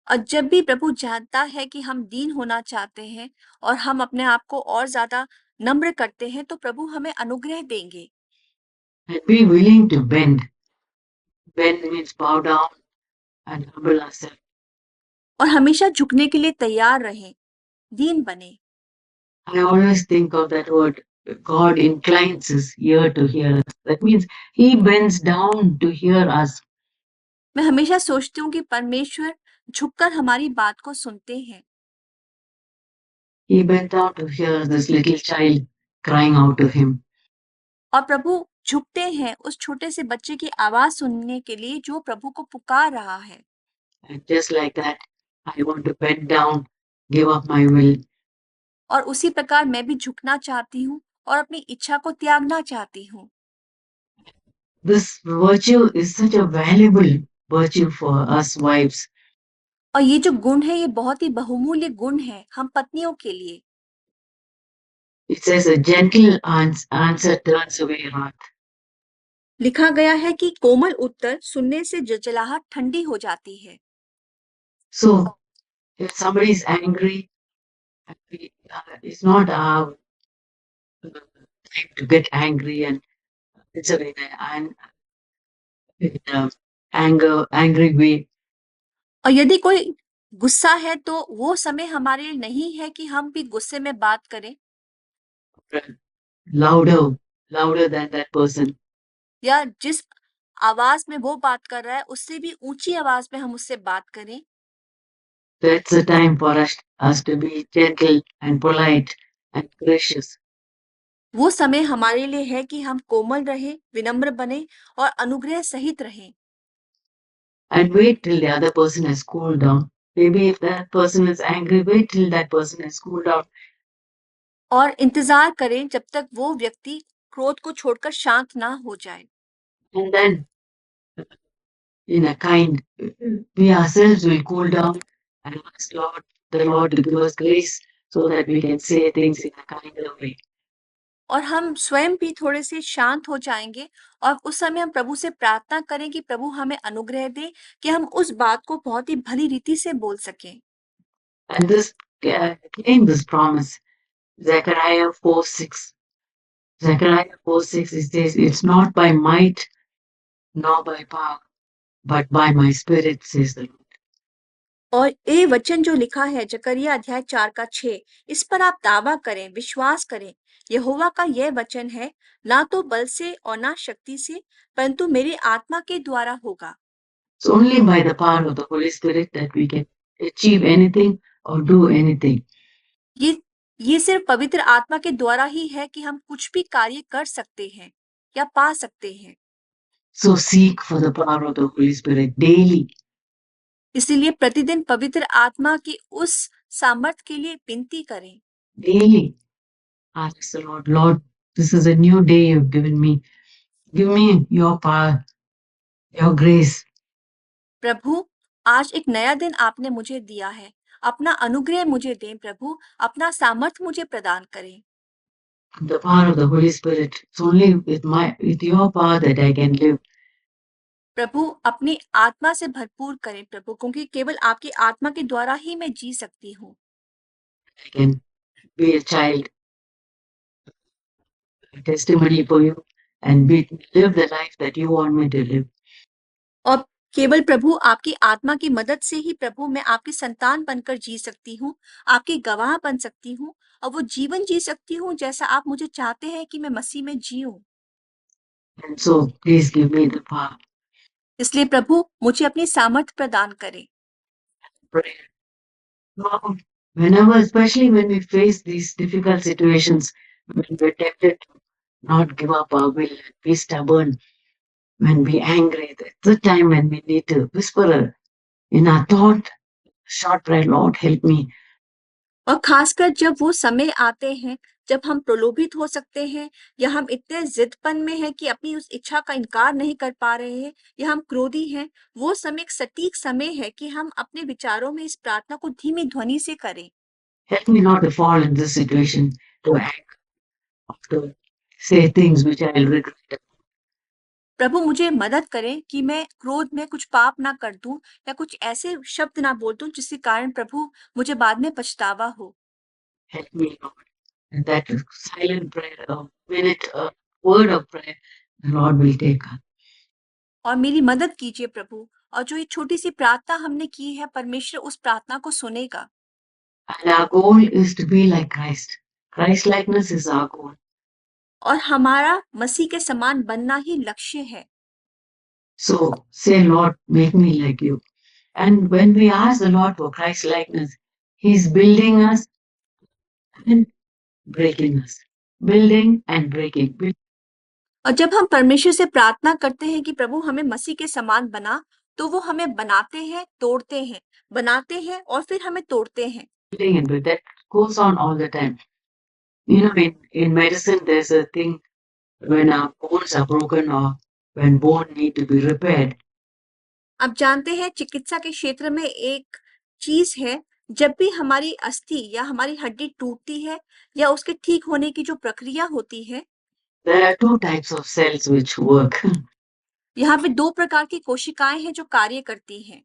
[SPEAKER 2] और जब भी प्रभु जानता है कि हम दीन होना चाहते हैं और हम अपने आप को और ज्यादा नम्र करते हैं, तो प्रभु हमें अनुग्रह देंगे।
[SPEAKER 1] And be willing to bend. Bend means bow down and humble ourselves.
[SPEAKER 2] और हमेशा झुकने के लिए तैयार रहें, दीन बने।
[SPEAKER 1] I always think of that word, God inclines His ear to hear us. That means He bends down to hear us.
[SPEAKER 2] मैं हमेशा सोचती हूँ कि परमेश्वर झुककर हमारी बात को सुनते हैं।
[SPEAKER 1] He bent down to hear this little child crying out to Him.
[SPEAKER 2] और प्रभु झुकते हैं उस छोटे से बच्चे की आवाज सुनने के लिए जो प्रभु को पुकार रहा है।
[SPEAKER 1] And just like that, I want to bend down, give up my will.
[SPEAKER 2] और उसी प्रकार मैं भी झुकना चाहती हूँ और अपनी इच्छा को त्यागना चाहती हूँ।
[SPEAKER 1] This virtue is such a valuable virtue for us wives.
[SPEAKER 2] और ये जो गुण है, ये बहुत ही बहुमूल्य गुण है हम पत्नियों के लिए।
[SPEAKER 1] It says a gentle answer turns away wrath.
[SPEAKER 2] लिखा गया है कि कोमल उत्तर सुनने से जलजलाहट ठंडी हो जाती है।
[SPEAKER 1] So if somebody is angry, it's not our time to get angry and it's in angry way.
[SPEAKER 2] और यदि कोई गुस्सा है, तो वो समय हमारे लिए नहीं है कि हम भी गुस्से में बात करें
[SPEAKER 1] louder than that person.
[SPEAKER 2] या जिस आवाज में वो बात कर रहा है उससे भी ऊंची आवाज में हम उससे बात करें।
[SPEAKER 1] That's the time for us to be gentle and polite and gracious.
[SPEAKER 2] वो समय हमारे लिए है कि हम कोमल रहें, विनम्र बने और अनुग्रह सहित रहें।
[SPEAKER 1] And wait till the other person has cooled down. Maybe if that person is angry, wait till that person has cooled down.
[SPEAKER 2] और इंतजार करें जब तक वो व्यक्ति क्रोध को छोड़कर शांत ना हो जाए।
[SPEAKER 1] And then, in a kind, we ourselves will cool down and ask the Lord to give us grace so that we can say things in a kinder way.
[SPEAKER 2] और हम स्वयं भी थोड़े से शांत हो जाएंगे और उस समय हम प्रभु से प्रार्थना करें कि प्रभु हमें अनुग्रह दे कि हम उस बात को बहुत ही भली रीति से बोल सकें।
[SPEAKER 1] And this claim this promise, Zechariah 4:6. Zechariah 4:6, it says, "It's not by might nor by power, but by my spirit," says the Lord.
[SPEAKER 2] और ये वचन जो लिखा है जकरिया अध्याय 4:6, इस पर आप दावा करें, विश्वास करें, यहोवा का यह वचन है, ना तो बल से और ना शक्ति से, परंतु मेरी आत्मा के द्वारा होगा।
[SPEAKER 1] It's only by the power of the Holy Spirit that we can achieve anything or do anything.
[SPEAKER 2] ये सिर्फ पवित्र आत्मा के द्वारा ही है कि हम कुछ भी कार्य कर सकते हैं या पा सकते हैं।
[SPEAKER 1] So seek for the power of the Holy Spirit daily.
[SPEAKER 2] इसीलिए प्रतिदिन पवित्र आत्मा की उस सामर्थ के लिए विनती करें।
[SPEAKER 1] Daily. Ask the Lord, Lord, this is a new day you've given me. Give me your power, your grace.
[SPEAKER 2] प्रभु, आज एक नया दिन आपने मुझे दिया है, अपना अनुग्रह मुझे दें प्रभु, अपना सामर्थ मुझे प्रदान करें।
[SPEAKER 1] The power of the Holy Spirit. It's only with your power that I can live.
[SPEAKER 2] प्रभु अपनी आत्मा से भरपूर करें प्रभु, क्योंकि केवल आपकी आत्मा के द्वारा ही मैं जी सकती हूँ।
[SPEAKER 1] I can be a child, a testimony for you, and live the life that you want me to live.
[SPEAKER 2] और केवल प्रभु आपकी आत्मा की मदद से ही प्रभु मैं आपकी संतान बनकर जी सकती हूँ, आपकी गवाह बन सकती हूँ और वो जीवन जी सकती हूँ जैसा आप मुझे चाहते हैं कि मैं मसीह में जीऊं।
[SPEAKER 1] And so please give me the power.
[SPEAKER 2] इसलिए प्रभु मुझे अपनी सामर्थ प्रदान करें।
[SPEAKER 1] Prayer. Now, whenever, especially when we face these difficult situations, when we're tempted to not give up our will, be stubborn, when we're angry, that's the time when we need to whisper in our thought, short prayer, Lord, help me.
[SPEAKER 2] और खासकर जब वो समय आते हैं जब हम प्रलोभित हो सकते हैं या हम इतने जिदपन में हैं कि अपनी उस इच्छा का इनकार नहीं कर पा रहे हैं या हम क्रोधी हैं, वो समय एक सटीक समय है कि हम अपने विचारों में इस प्रार्थना को धीमी ध्वनि से करें।
[SPEAKER 1] Help me not to fall in this situation, to act, or to say things which I'll regret.
[SPEAKER 2] प्रभु मुझे मदद करें कि मैं क्रोध में कुछ पाप ना कर दूं या कुछ ऐसे शब्द ना बोल दूं जिसके कारण प्रभु मुझे बाद में पछतावा हो।
[SPEAKER 1] Help me, Lord. And that silent prayer, a minute, a word of prayer, the Lord will take us.
[SPEAKER 2] और मेरी मदद कीजिए प्रभु, और जो ये छोटी सी प्रार्थना हमने की है परमेश्वर उस प्रार्थना को सुनेगा।
[SPEAKER 1] And our goal is to be like Christ. Christ likeness is our goal.
[SPEAKER 2] और हमारा मसीह के समान बनना ही लक्ष्य है।
[SPEAKER 1] So say, Lord, make me like you. And when we ask the Lord for Christ likeness, He's building us and breaking us. Building and breaking.
[SPEAKER 2] और जब हम परमेश्वर से प्रार्थना करते हैं कि प्रभु हमें मसीह के समान बना, तो वो हमें बनाते हैं, तोड़ते हैं, बनाते हैं और फिर हमें तोड़ते हैं।
[SPEAKER 1] Building and breaking. That goes on all the time. You know, in medicine, there's a thing when our bones are broken or when bone need to be repaired.
[SPEAKER 2] आप जानते हैं चिकित्सा के क्षेत्र में एक चीज है, जब भी हमारी अस्थि या हमारी हड्डी टूटती है या उसके ठीक होने की जो प्रक्रिया होती है,
[SPEAKER 1] There are two types of cells which work.
[SPEAKER 2] यहाँ पे 2 प्रकार की कोशिकाएं हैं जो कार्य करती हैं।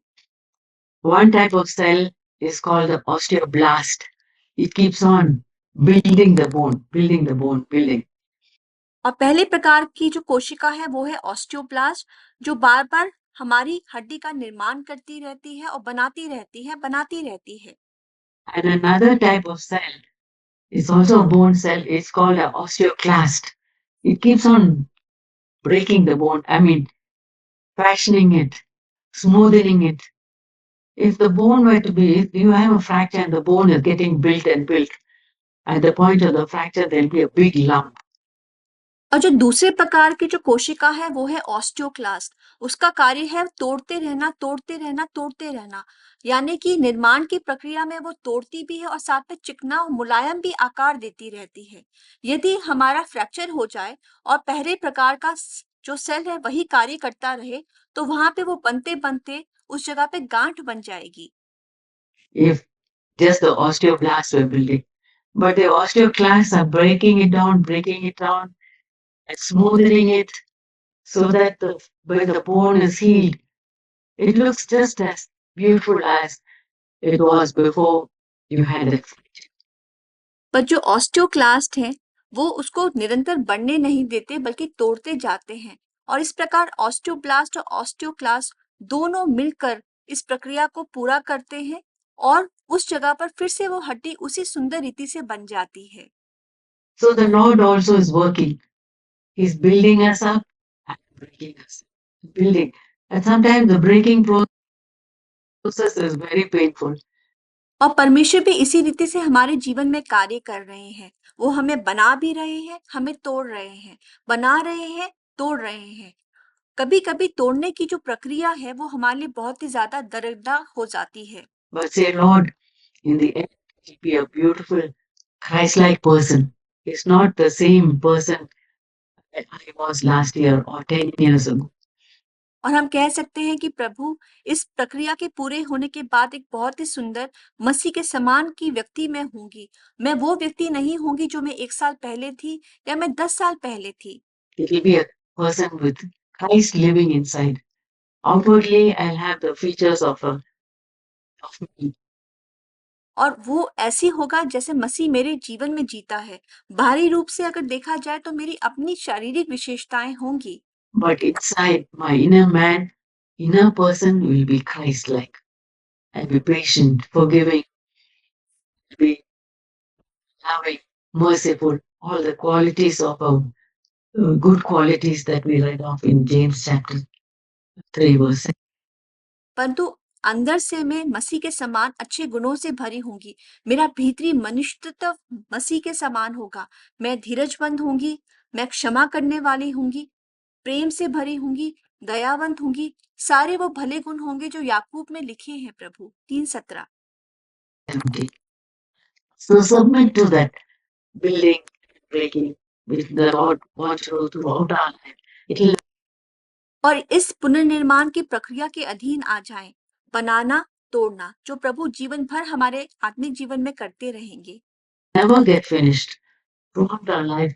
[SPEAKER 1] One type of cell is called the osteoblast. It keeps on building the bone, building the bone, building.
[SPEAKER 2] और पहले प्रकार की जो कोशिका है वो है ऑस्टियोब्लास्ट, जो बार-बार हमारी हड्डी का निर्माण करती रहती है और बनाती रहती है, बनाती रहती है।
[SPEAKER 1] And another type of cell is also a bone cell. It's called an osteoclast. It keeps on breaking the bone. I mean, fashioning it, smoothing it. If the bone were to be, if you have a fracture and the bone is getting built and built, at the point of the fracture, there'll be a big lump.
[SPEAKER 2] और जो दूसरे प्रकार की जो कोशिका है वो है ऑस्टियोक्लास्ट। उसका कार्य है तोड़ते रहना, तोड़ते रहना, तोड़ते रहना। यानी कि निर्माण की प्रक्रिया में वो तोड़ती भी है और साथ में चिकना और मुलायम भी आकार देती रहती है। यदि हमारा फ्रैक्चर हो जाए और पहले प्रकार का जो सेल है वही कार्य करता रहे, तो वहां पे वो बनते-बनते उस जगह पे गांठ बन जाएगी।
[SPEAKER 1] If just the osteoblasts were building. But the osteoclasts are breaking it down, and smoothing it so that when the bone is healed, it looks just as beautiful as it was before you had it.
[SPEAKER 2] पर जो osteoclast हैं, वो उसको निरंतर बढ़ने नहीं देते बल्कि तोड़ते जाते हैं और इस प्रकार ऑस्टियोब्लास्ट और ऑस्टियोक्लास्ट दोनों मिलकर इस प्रक्रिया को पूरा करते हैं और उस जगह पर फिर से वो हड्डी उसी सुंदर रीति से बन जाती है।
[SPEAKER 1] So the Lord also is working. He's building us up and breaking us. Building. And sometimes the breaking process is very painful.
[SPEAKER 2] और परमेश्वर भी इसी रीति से हमारे जीवन में कार्य कर रहे हैं। वो हमें बना भी रहे हैं, हमें तोड़ रहे हैं, बना रहे हैं, तोड़ रहे हैं। कभी-कभी तोड़ने की जो प्रक्रिया है वो हमारे लिए बहुत ही ज्यादा दर्दनाक हो जाती है।
[SPEAKER 1] But say, Lord, in the end, he'll be a beautiful Christ-like person. He's not the same person that I was last year or 10 years ago.
[SPEAKER 2] और हम कह सकते हैं कि प्रभु इस प्रक्रिया के पूरे होने के बाद एक बहुत ही सुंदर मसीह के समान की व्यक्ति मैं होंगी। मैं वो व्यक्ति नहीं होंगी जो मैं 1 साल पहले थी या मैं 10 साल पहले थी।
[SPEAKER 1] It will be a person with Christ living inside. Outwardly, I'll have the features of me.
[SPEAKER 2] और वो ऐसी होगा जैसे मसीह मेरे जीवन में जीता है। बाहरी रूप से अगर देखा जाए तो मेरी अपनी शारीरिक विशेषताएं होंगी।
[SPEAKER 1] But inside, my inner man, inner person will be Christ-like. I'll be patient, forgiving, be loving, merciful, all the qualities of a good qualities that we read of in James chapter 3 verse 6.
[SPEAKER 2] परंतु अंदर से मैं मसीह के समान अच्छे गुणों से भरी होंगी। मेरा भीतरी मनुष्यत्व मसीह के समान होगा। मैं धीरजवंत होंगी, मैं क्षमा करने वाली होंगी, प्रेम से भरी होंगी, दयावंत होंगी। सारे वो भले गुण होंगे जो याकूब में लिखे हैं प्रभु। 3:17।
[SPEAKER 1] Okay. So submit to that building, breaking, which the Lord wants to do throughout our life. It will
[SPEAKER 2] और इस पुनर्निर्माण की प्रक्रिया के अधीन आ जाएं, बनाना, तोड़ना, जो प्रभु जीवन भर हमारे आत्मिक जीवन में करते रहेंगे।
[SPEAKER 1] never get finished throughout our life.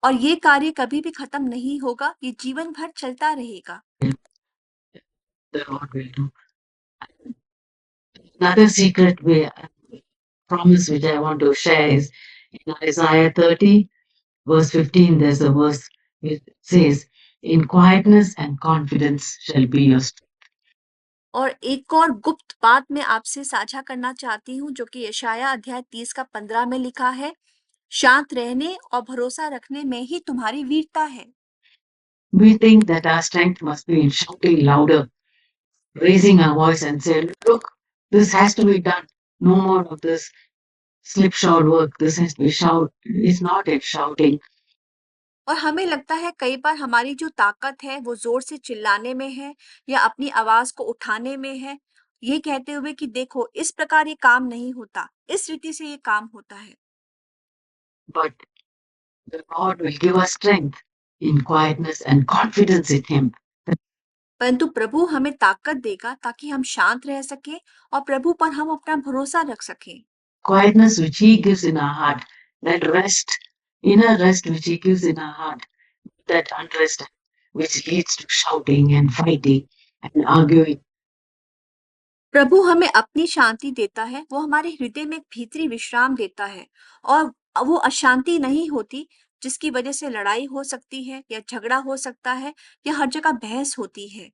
[SPEAKER 2] और ये कार्य कभी भी खत्म नहीं होगा, ये जीवन भर चलता रहेगा।
[SPEAKER 1] The Lord will do. Another secret way, promise which I want to share is in Isaiah 30, verse 15, there's a verse which says, in quietness and confidence shall be your strength.
[SPEAKER 2] और एक और गुप्त बात मैं आपसे साझा करना चाहती हूँ, जो कि यशाया अध्याय 30 का 15 में लिखा है, शांत रहने और भरोसा रखने में ही तुम्हारी वीरता है।
[SPEAKER 1] We think that our strength must be in shouting louder, raising our voice and say, look, this has to be done. No more of this slipshod work. This has to be shout. It's not it shouting.
[SPEAKER 2] और हमें लगता है कई बार हमारी जो ताकत है वो जोर से चिल्लाने में है या अपनी आवाज को उठाने में है, ये कहते हुए कि देखो इस प्रकार ये काम नहीं होता, इस रीति से ये काम होता है।
[SPEAKER 1] But the Lord will give us strength in quietness and confidence in Him.
[SPEAKER 2] परंतु प्रभु हमें ताकत देगा ताकि हम शांत रह सकें और प्रभु पर हम अपना भरोसा रख सकें।
[SPEAKER 1] Quietness which He gives in our heart, that rest, inner rest which He gives in our heart, that unrest which leads to shouting and fighting and arguing.
[SPEAKER 2] प्रभु हमें अपनी शांति देता है, वो हमारे हृदय में एक भीतरी विश्राम देता है और वो अशांति नहीं होती जिसकी वजह से लड़ाई हो सकती है या झगड़ा हो सकता है या हर जगह बहस होती है।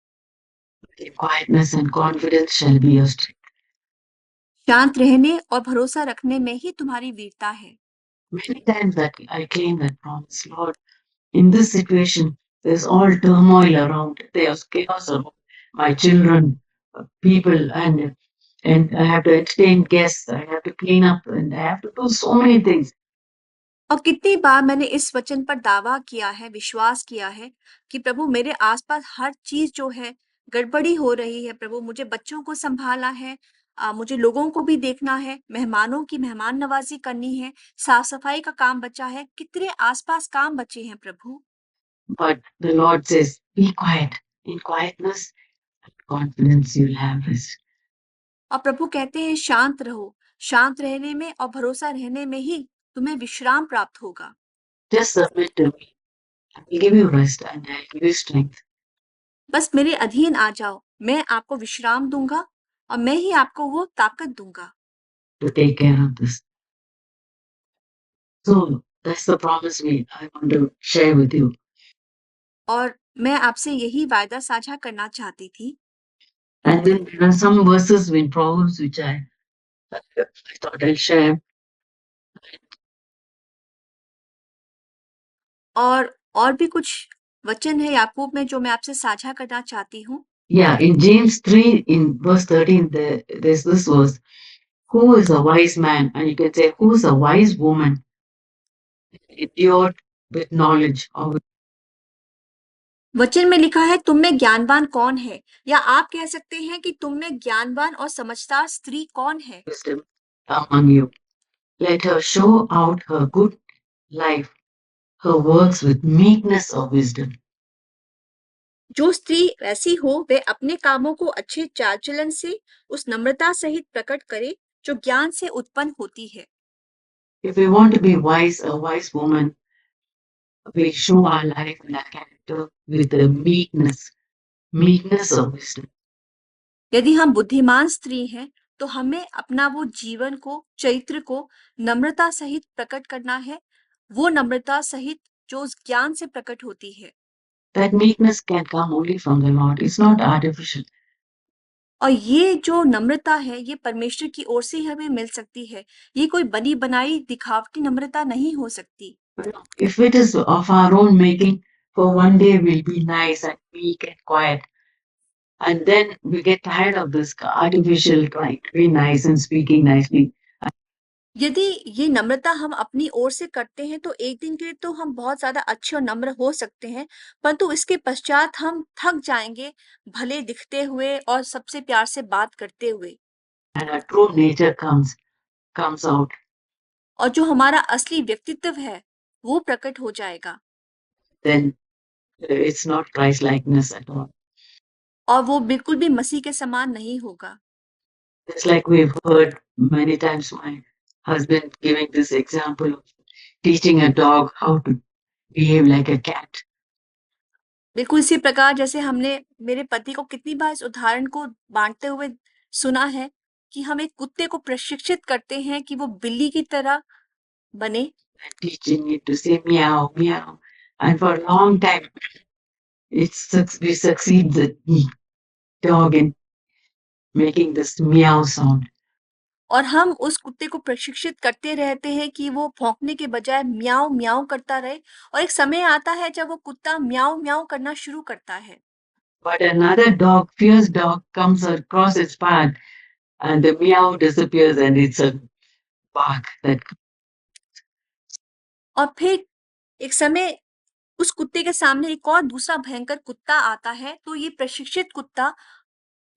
[SPEAKER 1] Quietness and confidence shall be your strength.
[SPEAKER 2] शांत रहने और भरोसा रखने में ही तुम्हारी वीरता है।
[SPEAKER 1] Many times that I claim that promise, Lord, in this situation, there's all turmoil around, there's chaos around my children, people, and I have to entertain guests, I have to clean up, and I have to do so many things.
[SPEAKER 2] और कितनी बार मैंने इस वचन पर दावा किया है, विश्वास किया है कि प्रभु मेरे आसपास हर चीज जो है गड़बड़ी हो रही है। प्रभु मुझे बच्चों को संभालना है, मुझे लोगों को भी देखना है, मेहमानों की मेहमान नवाजी करनी है, साफ सफाई का काम बचा है, कितने आसपास काम बचे हैं प्रभु।
[SPEAKER 1] But the Lord says, be quiet. In quietness and confidence, you'll have rest.
[SPEAKER 2] और प्रभु कहते हैं शांत रहो, शांत रहने में और भरोसा रहने में ही तुम्हें विश्राम प्राप्त होगा।
[SPEAKER 1] Just submit to me. I will give you rest and I'll give you strength
[SPEAKER 2] बस मेरे अधीन आ जाओ, मैं आपको विश्राम दूंगा और मैं ही आपको वो ताकत दूंगा।
[SPEAKER 1] to take care of this. So that's the promise I want to share with you.
[SPEAKER 2] और मैं आपसे यही वायदा साझा करना चाहती थी।
[SPEAKER 1] And then there are some verses in Proverbs which I thought I'll share.
[SPEAKER 2] और भी कुछ वचन है याकूब में जो मैं आपसे साझा करना चाहती हूँ।
[SPEAKER 1] Yeah, in James 3, in verse 13, there's this verse. Who is a wise man? And you can say, who is a wise woman? Endured with knowledge or with
[SPEAKER 2] वचन में लिखा है तुम में ज्ञानवान कौन है, या आप कह सकते हैं कि तुम में ज्ञानवान और समझदार स्त्री कौन है।
[SPEAKER 1] wisdom among you. Let her show out her good life, her works with meekness of wisdom.
[SPEAKER 2] जो स्त्री ऐसी हो वे अपने कामों को अच्छे चाल चलन से उस नम्रता सहित प्रकट करे जो ज्ञान से उत्पन्न होती है।
[SPEAKER 1] If we want to be wise, a wise woman, we show our life and our character with the meekness of wisdom.
[SPEAKER 2] यदि हम बुद्धिमान स्त्री हैं तो हमें अपना वो जीवन को, चरित्र को नम्रता सहित प्रकट करना है, वो नम्रता सहित जो उस ज्ञान से प्रकट होती है।
[SPEAKER 1] That meekness can come only from the Lord. It's not artificial.
[SPEAKER 2] और ये जो नम्रता है, ये परमेश्वर की ओर से ही हमें मिल सकती है। ये कोई बनी-बनाई दिखावटी नम्रता नहीं हो सकती।
[SPEAKER 1] If it is of our own making, for one day we'll be nice and meek and quiet. And then we get tired of this artificial trying to be nice and speaking nicely.
[SPEAKER 2] यदि ये नम्रता हम अपनी ओर से करते हैं, तो एक दिन के लिए तो हम बहुत ज़्यादा अच्छे और नम्र हो सकते हैं, परंतु इसके पश्चात हम थक जाएँगे, भले दिखते हुए और सबसे प्यार से बात करते हुए।
[SPEAKER 1] And our true nature comes out.
[SPEAKER 2] और जो हमारा असली व्यक्तित्व है, वो प्रकट हो जाएगा।
[SPEAKER 1] Then it's not Christ likeness at all.
[SPEAKER 2] और वो बिल्कुल भी मसीह के समान नहीं होगा।
[SPEAKER 1] It's like we've heard many times my husband giving this example of teaching a dog how to behave like a cat.
[SPEAKER 2] बिल्कुल इसी प्रकार जैसे हमने मेरे पति को कितनी बार इस उदाहरण को बाँटते हुए सुना है कि हम एक कुत्ते को प्रशिक्षित करते हैं कि वो बिल्ली की तरह बने।
[SPEAKER 1] Teaching it to say meow, meow. And for a long time, we succeed the dog in making this meow sound.
[SPEAKER 2] और हम उस कुत्ते को प्रशिक्षित करते रहते हैं कि वो भौंकने के बजाय म्याऊँ म्याऊँ करता रहे, और एक समय आता है जब वो कुत्ता म्याऊँ म्याऊँ करना शुरू करता है।
[SPEAKER 1] But another dog, fierce dog, comes across its path and the meow disappears and it's a bark that.
[SPEAKER 2] और फिर एक समय उस कुत्ते के सामने एक और दूसरा भयंकर कुत्ता आता है, तो ये प्रशिक्षित कुत्ता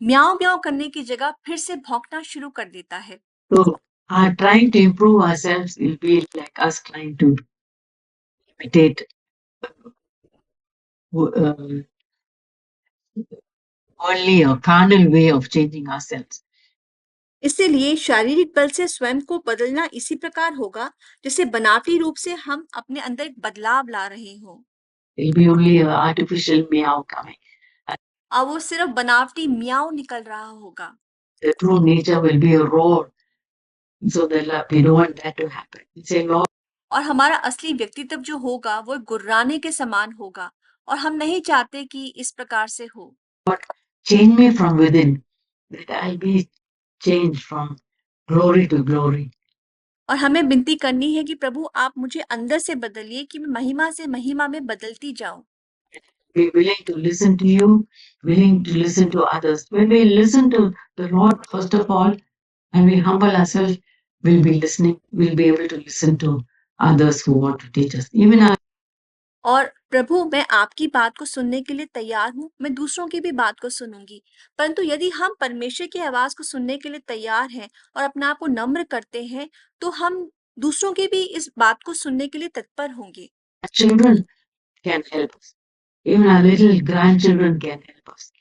[SPEAKER 2] म्याऊँ म्याऊँ करने की जगह फिर से भौंकना शुरू कर देता है।
[SPEAKER 1] So our trying to improve ourselves will be like us trying to imitate worldly or carnal way of changing ourselves.
[SPEAKER 2] इसीलिए शारीरिक बल से स्वयं को बदलना इसी प्रकार होगा जैसे बनावटी रूप से हम अपने अंदर एक बदलाव ला रहे हों।
[SPEAKER 1] It'll be only an artificial meow coming.
[SPEAKER 2] अब वो सिर्फ बनावटी म्याऊँ निकल रहा होगा।
[SPEAKER 1] The true nature will be a roar. So we don't want that to happen. We say, Lord,
[SPEAKER 2] और हमारा असली व्यक्तित्व जो होगा वो गुर्राने के समान होगा, और हम नहीं चाहते कि इस प्रकार से हो।
[SPEAKER 1] change me from within, that I'll be changed from glory to glory.
[SPEAKER 2] और हमें विनती करनी है कि प्रभु आप मुझे अंदर से बदलिए कि मैं महिमा से महिमा में बदलती जाऊं।
[SPEAKER 1] Be willing to listen to you, willing to listen to others. When we listen to the Lord, first of all, and we humble ourselves, we'll be able to listen to others who want to teach us. Even our
[SPEAKER 2] और प्रभु मैं आपकी बात को सुनने के लिए तैयार हूँ, मैं दूसरों की भी बात को सुनूंगी। परंतु यदि हम परमेश्वर की आवाज को सुनने के लिए तैयार हैं और अपने आप को नम्र करते हैं, तो हम दूसरों की भी इस बात को सुनने के लिए तत्पर होंगे।
[SPEAKER 1] children can help us. Even our little grandchildren can help us.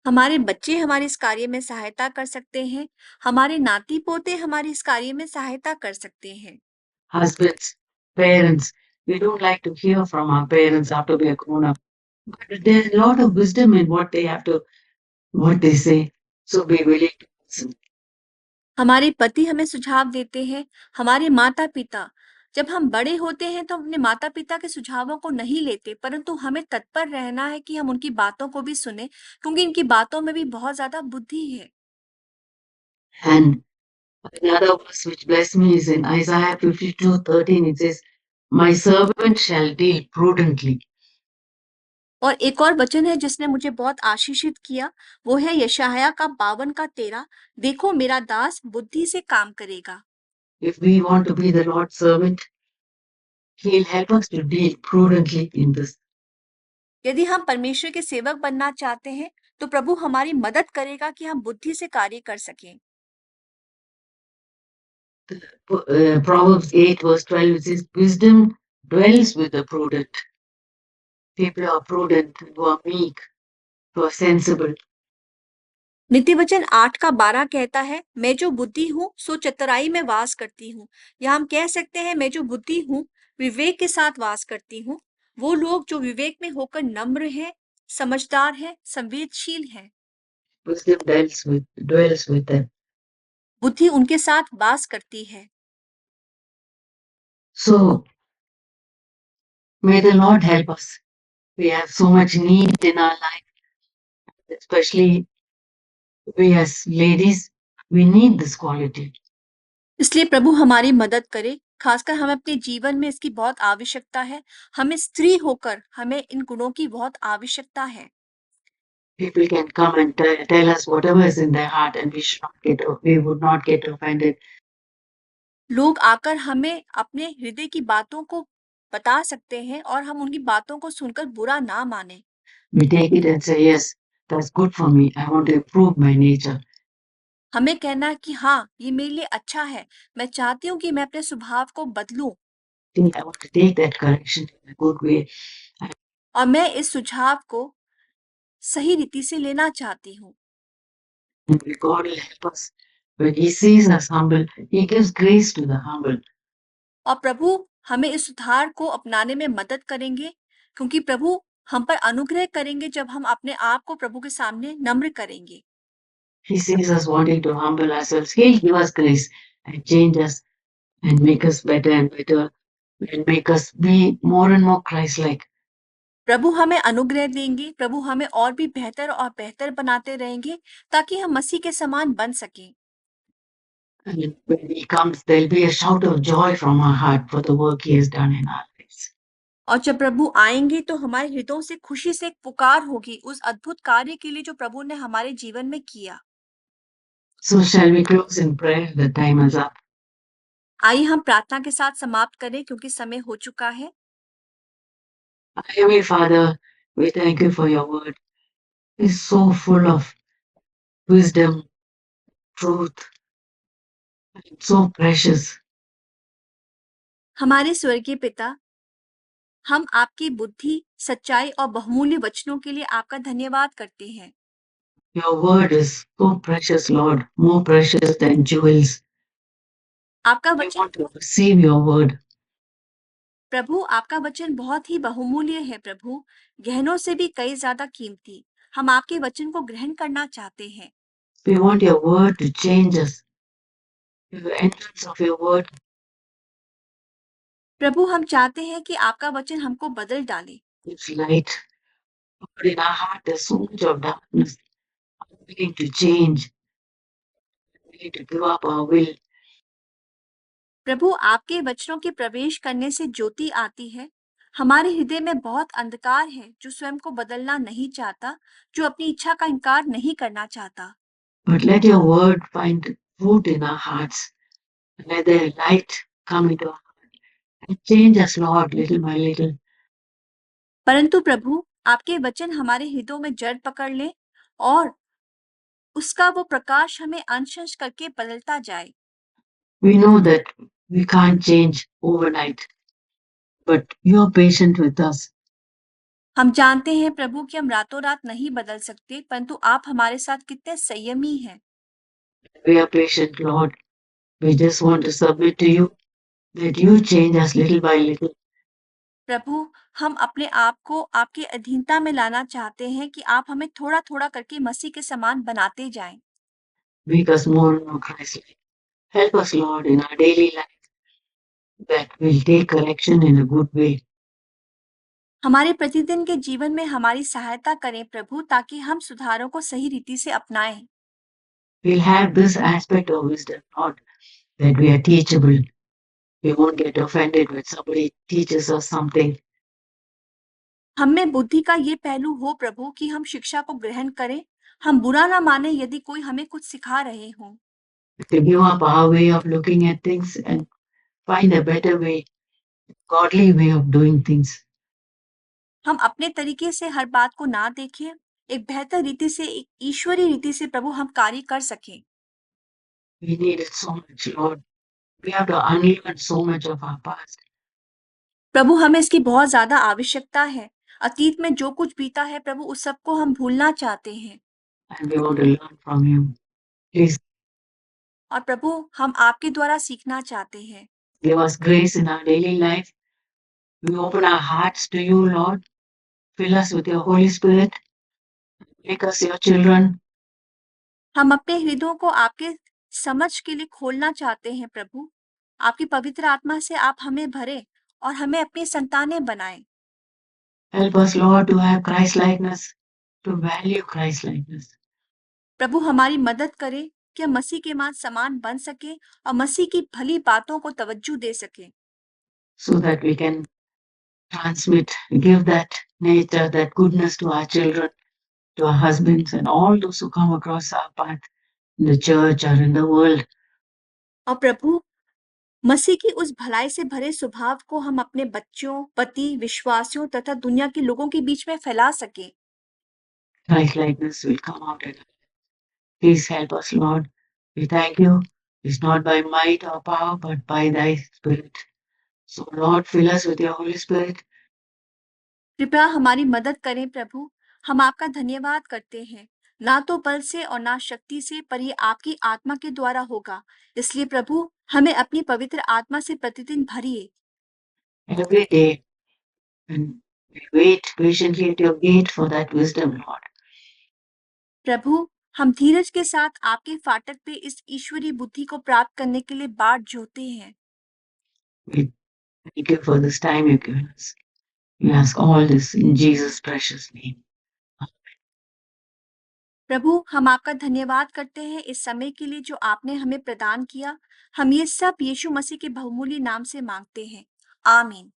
[SPEAKER 2] हमारे बच्चे हमारे इस कार्य में सहायता कर सकते हैं, हमारे नाती पोते हमारे इस कार्य में सहायता कर सकते हैं।
[SPEAKER 1] Husbands, parents, we don't like to hear from our parents after we are grown up. But there's a lot of wisdom in what they say. So be willing to listen.
[SPEAKER 2] हमारे पति हमें सुझाव देते हैं, हमारे माता-पिता। जब हम बड़े होते हैं तो हम अपने माता-पिता के सुझावों को नहीं लेते, परंतु हमें तत्पर रहना है कि हम उनकी बातों को भी सुनें, क्योंकि इनकी बातों में भी बहुत ज़्यादा बुद्धि है।
[SPEAKER 1] And another verse which blessed me is in Isaiah 52:13. It says, my servant shall deal prudently.
[SPEAKER 2] और एक और वचन है जिसने मुझे बहुत आशीषित किया, वो है यशायाह का 52 का 13। देखो मेरा दास बुद्धि से काम करेगा।
[SPEAKER 1] If we want to be the Lord's servant, He'll help us to deal prudently in this.
[SPEAKER 2] यदि हम परमेश्वर के सेवक बनना चाहते हैं, तो प्रभु हमारी मदद करेगा कि हम बुद्धि से कार्य कर सकें।
[SPEAKER 1] Proverbs 8:12, it says, wisdom dwells with the prudent. People who are prudent, who are meek, who are sensible.
[SPEAKER 2] नीतिवचन 8 का 12 कहता है, मैं जो बुद्धि हूँ सो चतुराई में वास करती हूँ। या हम कह सकते हैं मैं जो बुद्धि हूँ विवेक के साथ वास करती हूँ। वो लोग जो विवेक में होकर नम्र हैं, समझदार हैं, संवेदनशील हैं।
[SPEAKER 1] Wisdom dwells with them.
[SPEAKER 2] बुद्धि उनके साथ वास करती है।
[SPEAKER 1] So may the Lord help us. We have so much need in our life, especially We as ladies, we need this quality.
[SPEAKER 2] इसलिए प्रभु हमारी मदद करे, खासकर हमें अपने जीवन में इसकी बहुत आवश्यकता है। हमें स्त्री होकर हमें इन गुणों की बहुत आवश्यकता है।
[SPEAKER 1] People can come and tell us whatever is in their heart, and we would not get offended.
[SPEAKER 2] लोग आकर हमें अपने हृदय की बातों को बता सकते हैं और हम उनकी बातों को सुनकर बुरा ना माने।
[SPEAKER 1] We take it and say, yes, that's good for me. I want to improve my nature.
[SPEAKER 2] हमें कहना है कि हाँ, ये मेरे लिए अच्छा है। मैं चाहती हूँ कि मैं अपने स्वभाव को बदलूं
[SPEAKER 1] I want to take that correction in a good way.
[SPEAKER 2] और मैं इस सुझाव को सही रीति से लेना चाहती हूँ।
[SPEAKER 1] And God will help us. When He sees us humble, He gives grace to the humble.
[SPEAKER 2] और प्रभु हमें इस सुधार को अपनाने में मदद करेंगे, क्योंकि प्रभु हम पर अनुग्रह करेंगे जब हम अपने आप को प्रभु के सामने नम्र करेंगे।
[SPEAKER 1] He sees us wanting to humble ourselves. He'll give us grace and change us and make us better and better and make us be more and more Christ-like.
[SPEAKER 2] प्रभु हमें अनुग्रह देंगे, प्रभु हमें और भी बेहतर और बेहतर बनाते रहेंगे ताकि हम मसीह के समान बन सकें।
[SPEAKER 1] And when He comes, there'll be a shout of joy from our heart for the work He has done in our lives.
[SPEAKER 2] और जब प्रभु आएंगे तो हमारे हृदयों से खुशी से एक पुकार होगी उस अद्भुत कार्य के लिए जो प्रभु ने हमारे जीवन में किया।
[SPEAKER 1] So shall we close in prayer? The time is up.
[SPEAKER 2] आइए हम प्रार्थना के साथ समाप्त करें क्योंकि समय हो चुका है।
[SPEAKER 1] Heavenly Father, we thank you for your word. It's so full of wisdom, truth, and so precious.
[SPEAKER 2] हमारे स्वर्गीय पिता, हम आपकी बुद्धि, सच्चाई और बहुमूल्य वचनों के लिए आपका धन्यवाद करते हैं।
[SPEAKER 1] Your word is so precious, Lord, more precious than jewels.
[SPEAKER 2] आपका
[SPEAKER 1] We
[SPEAKER 2] वचन
[SPEAKER 1] want to receive your word.
[SPEAKER 2] प्रभु, आपका वचन बहुत ही बहुमूल्य है प्रभु, गहनों से भी कई ज्यादा कीमती। हम आपके वचन को ग्रहण करना चाहते हैं।
[SPEAKER 1] We want your word to change us. The entrance of your word
[SPEAKER 2] प्रभु, हम चाहते हैं कि आपका वचन हमको बदल डाले।
[SPEAKER 1] gives light. But in our heart, there's so much of darkness. Willing to change, willing to give up our will.
[SPEAKER 2] प्रभु, आपके वचनों के प्रवेश करने से ज्योति आती है। हमारे हृदय में बहुत अंधकार है जो स्वयं को बदलना नहीं चाहता, जो अपनी इच्छा का इनकार नहीं करना चाहता।
[SPEAKER 1] But let your word find root in our hearts. Let the light come into our heart and change us, Lord, little by little.
[SPEAKER 2] परंतु प्रभु, आपके वचन हमारे हृदयों में जड़ पकड़ ले और उसका वो प्रकाश हमें अंश करके बदलता जाए।
[SPEAKER 1] We know that we can't change overnight, but you're patient with us.
[SPEAKER 2] हम जानते हैं प्रभु कि हम रातों रात नहीं बदल सकते, परंतु आप हमारे साथ कितने संयमी हैं।
[SPEAKER 1] We are patient, Lord. We just want to submit to you that you change us little by little.
[SPEAKER 2] प्रभु, हम अपने आप को आपके अधीनता में लाना चाहते हैं कि आप हमें थोड़ा थोड़ा करके मसीह के समान बनाते जाएं।
[SPEAKER 1] Make us more and more Christ-like. Help us, Lord, in our daily life that we'll take correction in a good way.
[SPEAKER 2] हमारे प्रतिदिन के जीवन में हमारी सहायता करें प्रभु, ताकि हम सुधारों को सही रीति से अपनाएं।
[SPEAKER 1] We'll have this aspect of wisdom, Lord, that we are teachable. We won't get offended when somebody teaches us something.
[SPEAKER 2] हम में बुद्धि का ये पहलू हो प्रभु कि हम शिक्षा को ग्रहण करें, हम बुरा ना माने यदि कोई हमें कुछ सिखा रहे हों।
[SPEAKER 1] To give up our way of looking at things and find a better way, godly way of doing things.
[SPEAKER 2] हम अपने तरीके से हर बात को ना देखें, एक बेहतर रीति से, एक ईश्वरीय रीति से प्रभु हम कार्य कर सकें।
[SPEAKER 1] We need it so much, Lord. We have to unlearn so much of our past.
[SPEAKER 2] प्रभु, हमें इसकी बहुत ज्यादा आवश्यकता है। अतीत में जो कुछ बीता है प्रभु, उस सबको हम भूलना चाहते हैं।
[SPEAKER 1] And we want to learn from you. Please
[SPEAKER 2] और प्रभु, हम आपके द्वारा सीखना चाहते हैं।
[SPEAKER 1] give us grace in our daily life. We open our hearts to you, Lord. Fill us with your Holy Spirit. Make us your children.
[SPEAKER 2] हम अपने हृदयों को आपके समझ के लिए खोलना चाहते हैं प्रभु। आपकी पवित्र आत्मा से आप हमें भरे और हमें अपनी संतानें बनाएं।
[SPEAKER 1] Help us, Lord, to have Christ likeness, to value Christ likeness.
[SPEAKER 2] प्रभु हमारी मदद करें कि हम मसीह के समान बन सके और मसीह की भली बातों को तवज्जो दे सके,
[SPEAKER 1] so that we can transmit, give that nature, that goodness to our children, to our husbands, and all those who come across our path in the church or in the world.
[SPEAKER 2] और प्रभु मसीह की उस भलाई से भरे स्वभाव को हम अपने बच्चों, पति, विश्वासियों तथा दुनिया के लोगों के बीच में फैला सकें।
[SPEAKER 1] Christ likeness will come out in us. Please help us, Lord. We thank you. It's not by might or power, but by thy Spirit. So, Lord, fill us with your Holy Spirit.
[SPEAKER 2] कृपया हमारी मदद करें प्रभु। हम आपका धन्यवाद करते हैं, ना तो बल से और ना शक्ति से, पर ये आपकी आत्मा के द्वारा होगा। इसलिए प्रभु हमें अपनी पवित्र आत्मा से प्रतिदिन भरिए।
[SPEAKER 1] Every day, and we wait patiently at your gate for that wisdom, Lord.
[SPEAKER 2] प्रभु हम धीरज के साथ आपके फाटक पे इस ईश्वरीय बुद्धि को प्राप्त करने के लिए बाट जोहते हैं।
[SPEAKER 1] We thank you for this time you've given us. We ask all this in Jesus' precious name.
[SPEAKER 2] प्रभु हम आपका धन्यवाद करते हैं इस समय के लिए जो आपने हमें प्रदान किया। हम ये सब यीशु मसीह के बहुमूल्य नाम से मांगते हैं। आमीन।